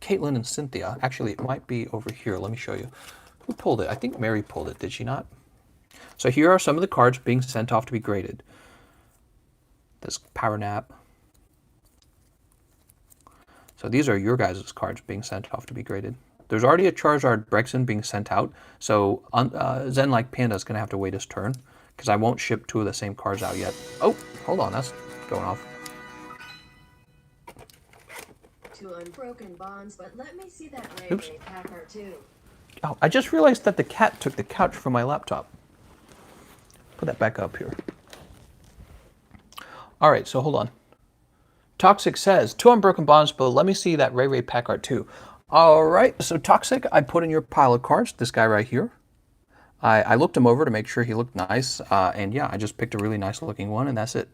S1: Caitlin and Cynthia. Actually, it might be over here. Let me show you. Who pulled it? I think Mary pulled it, did she not? So here are some of the cards being sent off to be graded. This Power Nap. So these are your guys' cards being sent off to be graded. There's already a Charizard Brexen being sent out, so Zen Like Panda is going to have to wait his turn, because I won't ship 2 of the same cards out yet. Oh, hold on, that's going off.
S2: 2 unbroken bonds, but let me see that Ray Ray Packard too.
S1: Oh, I just realized that the cat took the couch from my laptop. Put that back up here. All right, so hold on. Toxic says, 2 unbroken bonds, but let me see that Ray Ray Packard too. All right, so Toxic, I put in your pile of cards, this guy right here. I looked him over to make sure he looked nice, and yeah, I just picked a really nice looking one, and that's it.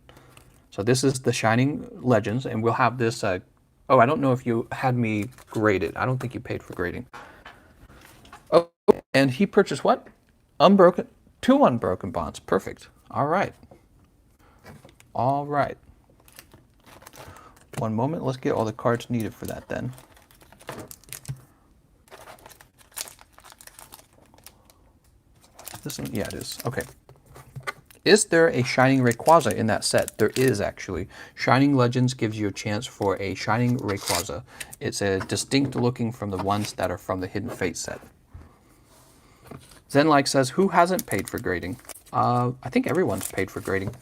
S1: So this is the Shining Legends, and we'll have this, oh, I don't know if you had me graded. I don't think you paid for grading. Oh, and he purchased what? Unbroken, 2 unbroken bonds, perfect. All right. All right. One moment, let's get all the cards needed for that then. This one, yeah, it is. Okay. Is there a Shining Rayquaza in that set? There is, actually. Shining Legends gives you a chance for a Shining Rayquaza. It's a distinct looking from the ones that are from the Hidden Fate set. Zenlike says, who hasn't paid for grading? I think everyone's paid for grading.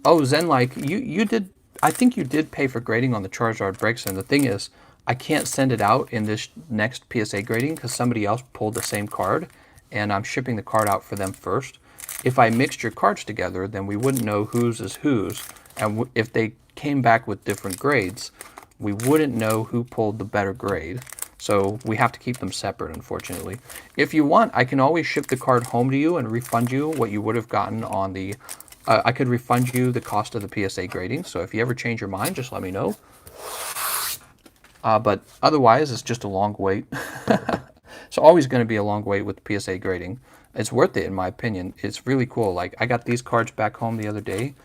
S1: Oh, Zenlike, you did, I think you did pay for grading on the Charizard Brexen. The thing is, I can't send it out in this next PSA grading because somebody else pulled the same card, and I'm shipping the card out for them first. If I mixed your cards together, then we wouldn't know whose is whose, and if they came back with different grades, we wouldn't know who pulled the better grade. So we have to keep them separate, unfortunately. If you want, I can always ship the card home to you and refund you what you would have gotten on the... I could refund you the cost of the PSA grading, so if you ever change your mind, just let me know. But otherwise, it's just a long wait. It's always going to be a long wait with PSA grading. It's worth it, in my opinion. It's really cool. Like, I got these cards back home the other day.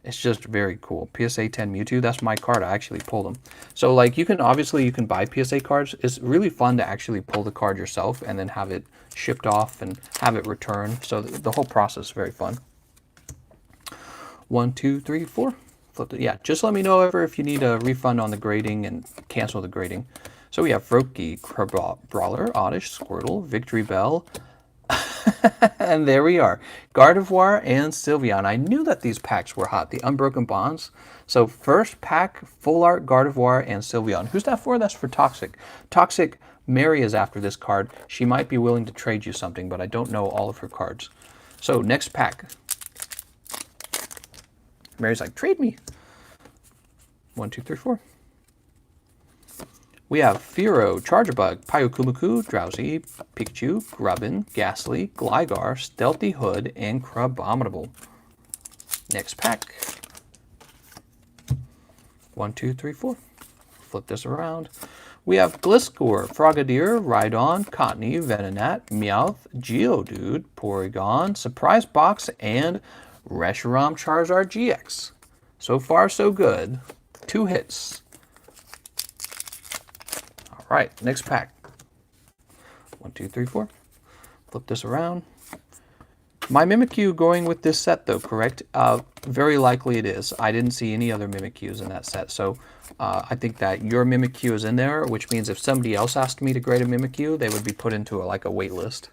S1: It's just very cool. PSA 10 Mewtwo, that's my card. I actually pulled them. So, like, you can buy PSA cards. It's really fun to actually pull the card yourself and then have it shipped off and have it returned. So the whole process is very fun. 1, 2, 3, 4. Flip it. Yeah, just let me know ever if you need a refund on the grading and cancel the grading. So we have Froakie, Brawler, Oddish, Squirtle, Victory Bell, and there we are. Gardevoir and Sylveon. I knew that these packs were hot, the Unbroken Bonds. So first pack, Full Art, Gardevoir, and Sylveon. Who's that for? That's for Toxic. Toxic, Mary is after this card. She might be willing to trade you something, but I don't know all of her cards. So next pack. Mary's like, trade me. 1, 2, 3, 4. We have Fearow, Chargerbug, Pyokumuku, Drowsy, Pikachu, Grubbin, Ghastly, Gligar, Stealthy Hood, and Crabominable. Next pack. 1, 2, 3, 4. Flip this around. We have Gliscor, Frogadier, Rhydon, Cottonee, Venonat, Meowth, Geodude, Porygon, Surprise Box, and Reshiram Charizard GX. So far, so good. 2 hits. All right, next pack. 1, 2, 3, 4. Flip this around. My Mimikyu going with this set, though, correct? Very likely it is. I didn't see any other Mimikyus in that set, so I think that your Mimikyu is in there, which means if somebody else asked me to grade a Mimikyu, they would be put into like a wait list.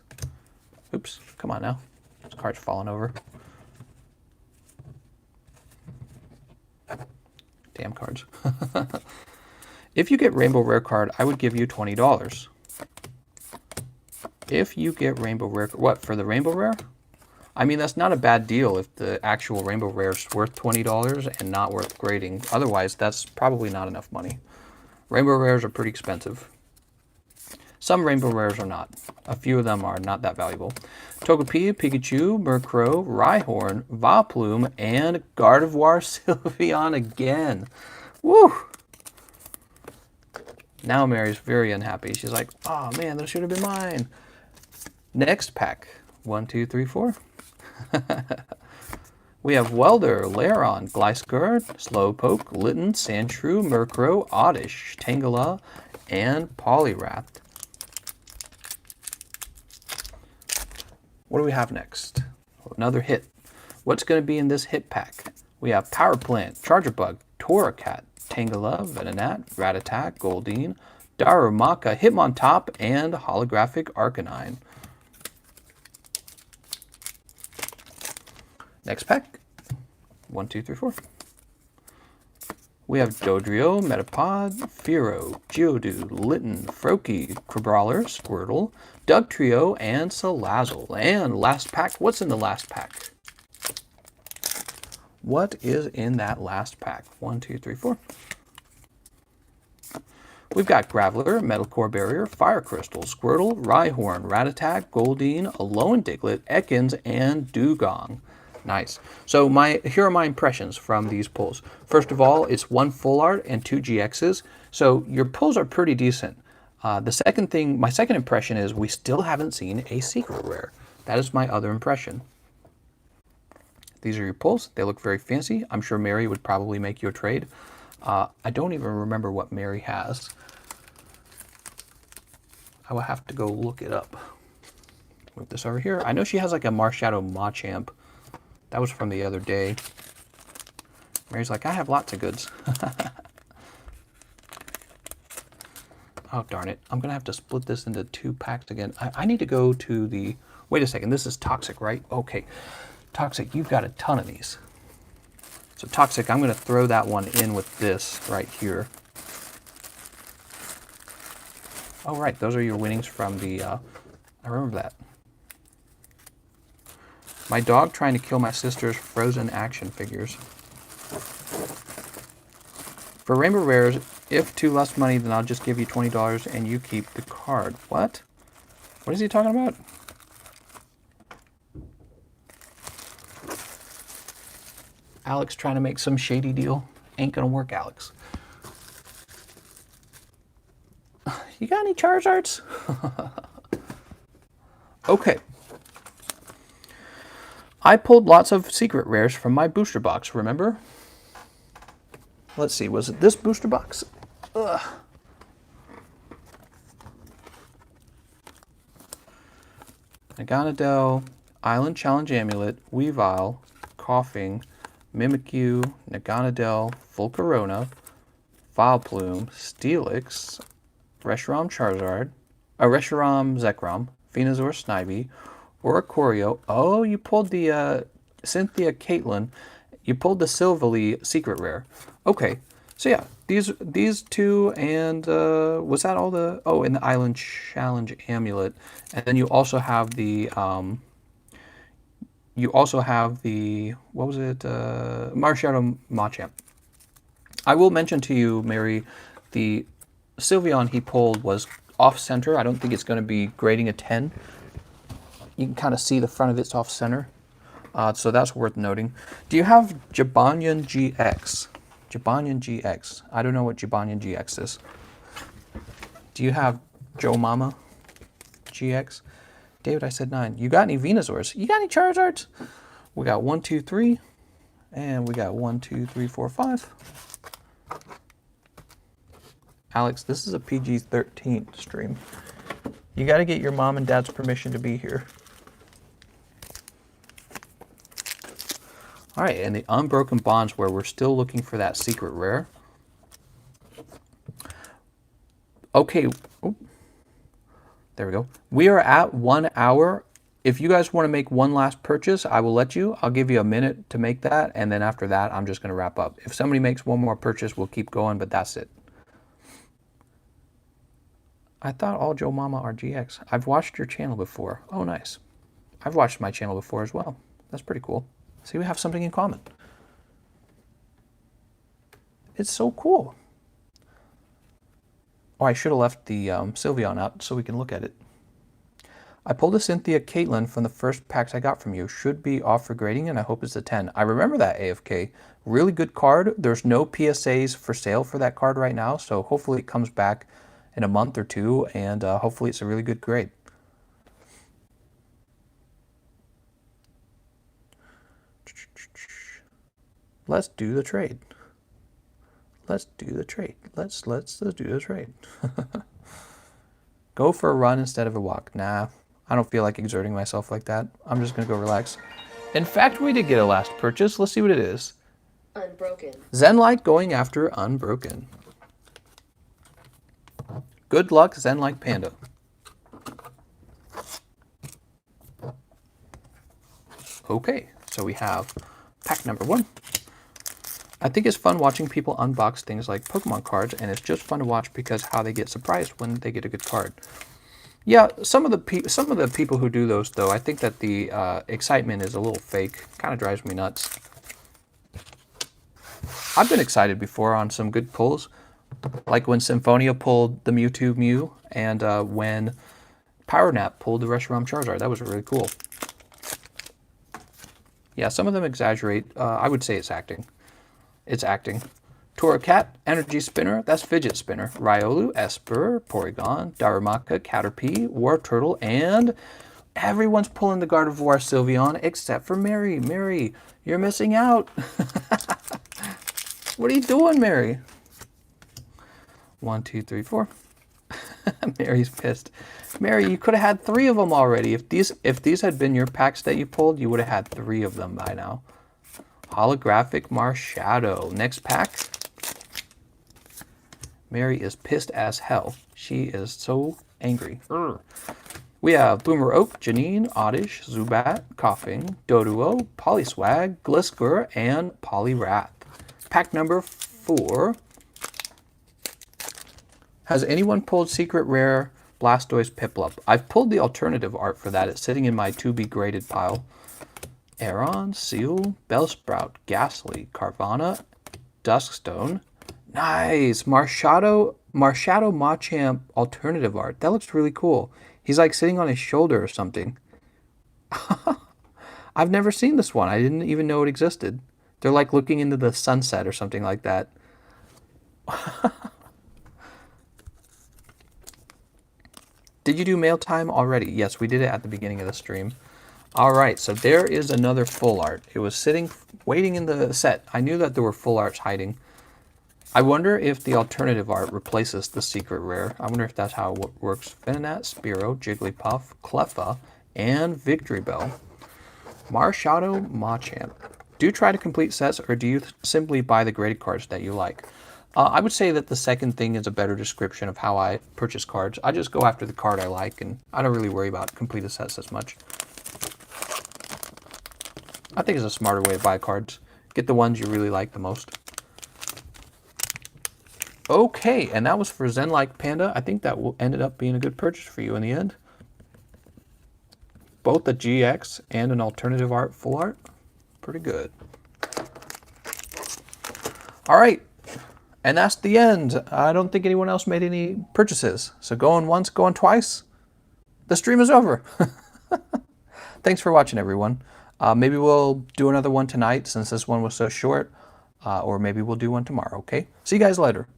S1: Oops, come on now. This card's falling over. Damn cards. If you get Rainbow Rare card, I would give you $20. If you get Rainbow Rare, what, for the Rainbow Rare? I mean, that's not a bad deal if the actual Rainbow Rare is worth $20 and not worth grading. Otherwise, that's probably not enough money. Rainbow Rares are pretty expensive. Some Rainbow Rares are not. A few of them are not that valuable. Togepi, Pikachu, Murkrow, Rhyhorn, Vileplume, and Gardevoir Sylveon again. Woo! Now Mary's very unhappy. She's like, oh man, that should have been mine. Next pack. 1, 2, 3, 4. We have Welder, Laron, Glyskard, Slowpoke, Litten, Sandshrew, Murkrow, Oddish, Tangela, and Poliwrath. What do we have next? Another hit. What's going to be in this hit pack? We have Power Plant, Chargerbug, Torracat, Tangela, Venonat, Rattata, Goldeen, Darumaka, Hitmontop, and Holographic Arcanine. Next pack. 1, 2, 3, 4. We have Dodrio, Metapod, Fearow, Geodude, Litten, Froakie, Crabrawler, Squirtle, Dugtrio, and Salazzle. And last pack. What's in the last pack? What is in that last pack? 1, 2, 3, 4. We've got Graveler, Metal Core Barrier, Fire Crystal, Squirtle, Rhyhorn, Rattata, Goldeen, Alolan Diglett, Ekans, and Dugong. Nice. So here are my impressions from these pulls. First of all, it's 1 full art and 2 GXs. So your pulls are pretty decent. The second thing, my second impression is we still haven't seen a secret rare. That is my other impression. These are your pulls. They look very fancy. I'm sure Mary would probably make you a trade. I don't even remember what Mary has. I will have to go look it up. Move this over here. I know she has like a Marshadow Machamp. That was from the other day. Mary's like, I have lots of goods. Oh, darn it. I'm going to have to split this into 2 packs again. I need to go to the... Wait a second. This is Toxic, right? Okay. Toxic, you've got a ton of these. So Toxic, I'm going to throw that one in with this right here. Oh, right. Those are your winnings from the... I remember that. My dog trying to kill my sister's frozen action figures. For Rainbow Rares, if 2 less money, then I'll just give you $20 and you keep the card. What? What is he talking about? Alex trying to make some shady deal. Ain't gonna work, Alex. You got any Charizards? Okay. I pulled lots of secret rares from my booster box, remember? Let's see, was it this booster box? Ugh. Naganadel, Island Challenge Amulet, Weavile, Coughing, Mimikyu, Naganadel, Volcarona, Vileplume, Steelix, Reshiram Charizard, Reshiram Zekrom, Venusaur Snivy, Oricorio. Oh, you pulled the Cynthia Caitlin. You pulled the Silvally secret rare. Okay, so yeah, these 2 and was that all the... Oh, and the Island Challenge Amulet, and then you also have the what was it? Marshadow Machamp. I will mention to you, Mary, the Sylveon he pulled was off center. I don't think it's going to be grading a 10. You can kind of see the front of it's off center. So that's worth noting. Do you have Jibanyan GX? Jibanyan GX. I don't know what Jibanyan GX is. Do you have Joe Mama GX? David, I said 9. You got any Venusaurs? You got any Charizards? We got 1, 2, 3. And we got 1, 2, 3, 4, 5. Alex, this is a PG-13 stream. You got to get your mom and dad's permission to be here. All right, and the Unbroken Bonds, where we're still looking for that secret rare. Okay, oh, there we go. We are at 1 hour. If you guys want to make one last purchase, I will let you. I'll give you a minute to make that, and then after that, I'm just going to wrap up. If somebody makes one more purchase, we'll keep going, but that's it. I thought all Joe Mama are GX. I've watched your channel before. Oh, nice. I've watched my channel before as well. That's pretty cool. See, we have something in common. It's so cool. Oh, I should have left the Sylveon out so we can look at it. I pulled a Cynthia Caitlin from the first packs I got from you. Should be off for grading, and I hope it's a 10. I remember that, AFK. Really good card. There's no PSAs for sale for that card right now, so hopefully it comes back in a month or 2, and hopefully it's a really good grade. Let's do the trade. Let's do the trade. Let's do the trade. Go for a run instead of a walk. Nah, I don't feel like exerting myself like that. I'm just gonna go relax. In fact, we did get a last purchase. Let's see what it is.
S2: Unbroken.
S1: Zenlike going after Unbroken. Good luck, Zenlike Panda. Okay, so we have pack number 1. I think it's fun watching people unbox things like Pokemon cards, and it's just fun to watch because how they get surprised when they get a good card. Yeah, some of the people who do those, though, I think that the excitement is a little fake. Kind of drives me nuts. I've been excited before on some good pulls, like when Symphonia pulled the Mewtwo Mew, and when Power Nap pulled the Reshiram Charizard. That was really cool. Yeah, some of them exaggerate. I would say it's acting. It's acting. Torracat, Energy Spinner, that's Fidget Spinner. Riolu, Esper, Porygon, Darumaka, Caterpie, War Turtle, and everyone's pulling the Gardevoir Sylveon except for Mary. Mary, you're missing out. What are you doing, Mary? 1, 2, 3, 4. Mary's pissed. Mary, you could have had 3 of them already. If these had been your packs that you pulled, you would have had 3 of them by now. Holographic Marshadow. Next pack. Mary is pissed as hell. She is so angry. We have Boomer Oak, Janine, Oddish, Zubat, Coughing, Doduo, Polyswag, Gliscor, and Poliwrath. Pack number 4. Has anyone pulled Secret Rare Blastoise Piplup? I've pulled the alternative art for that. It's sitting in my to-be-graded pile. Aeron, Seal, Bellsprout, Ghastly, Carvana, Duskstone. Nice! Marshadow Machamp alternative art. That looks really cool. He's like sitting on his shoulder or something. I've never seen this one. I didn't even know it existed. They're like looking into the sunset or something like that. Did you do mail time already? Yes, we did it at the beginning of the stream. All right, so there is another full art. It was sitting, waiting in the set. I knew that there were full arts hiding. I wonder if the alternative art replaces the secret rare. I wonder if that's how it works. Venonat, Spearow, Jigglypuff, Cleffa, and Victory Bell. Marshadow, Machamp. Do you try to complete sets, or do you simply buy the graded cards that you like? I would say that the second thing is a better description of how I purchase cards. I just go after the card I like, and I don't really worry about completed sets as much. I think it's a smarter way to buy cards. Get the ones you really like the most. Okay, and that was for Zenlike Panda. I think that ended up being a good purchase for you in the end. Both a GX and an alternative art full art. Pretty good. All right, and that's the end. I don't think anyone else made any purchases. So going once, going twice. The stream is over. Thanks for watching, everyone. Maybe we'll do another one tonight since this one was so short, or maybe we'll do one tomorrow, okay? See you guys later.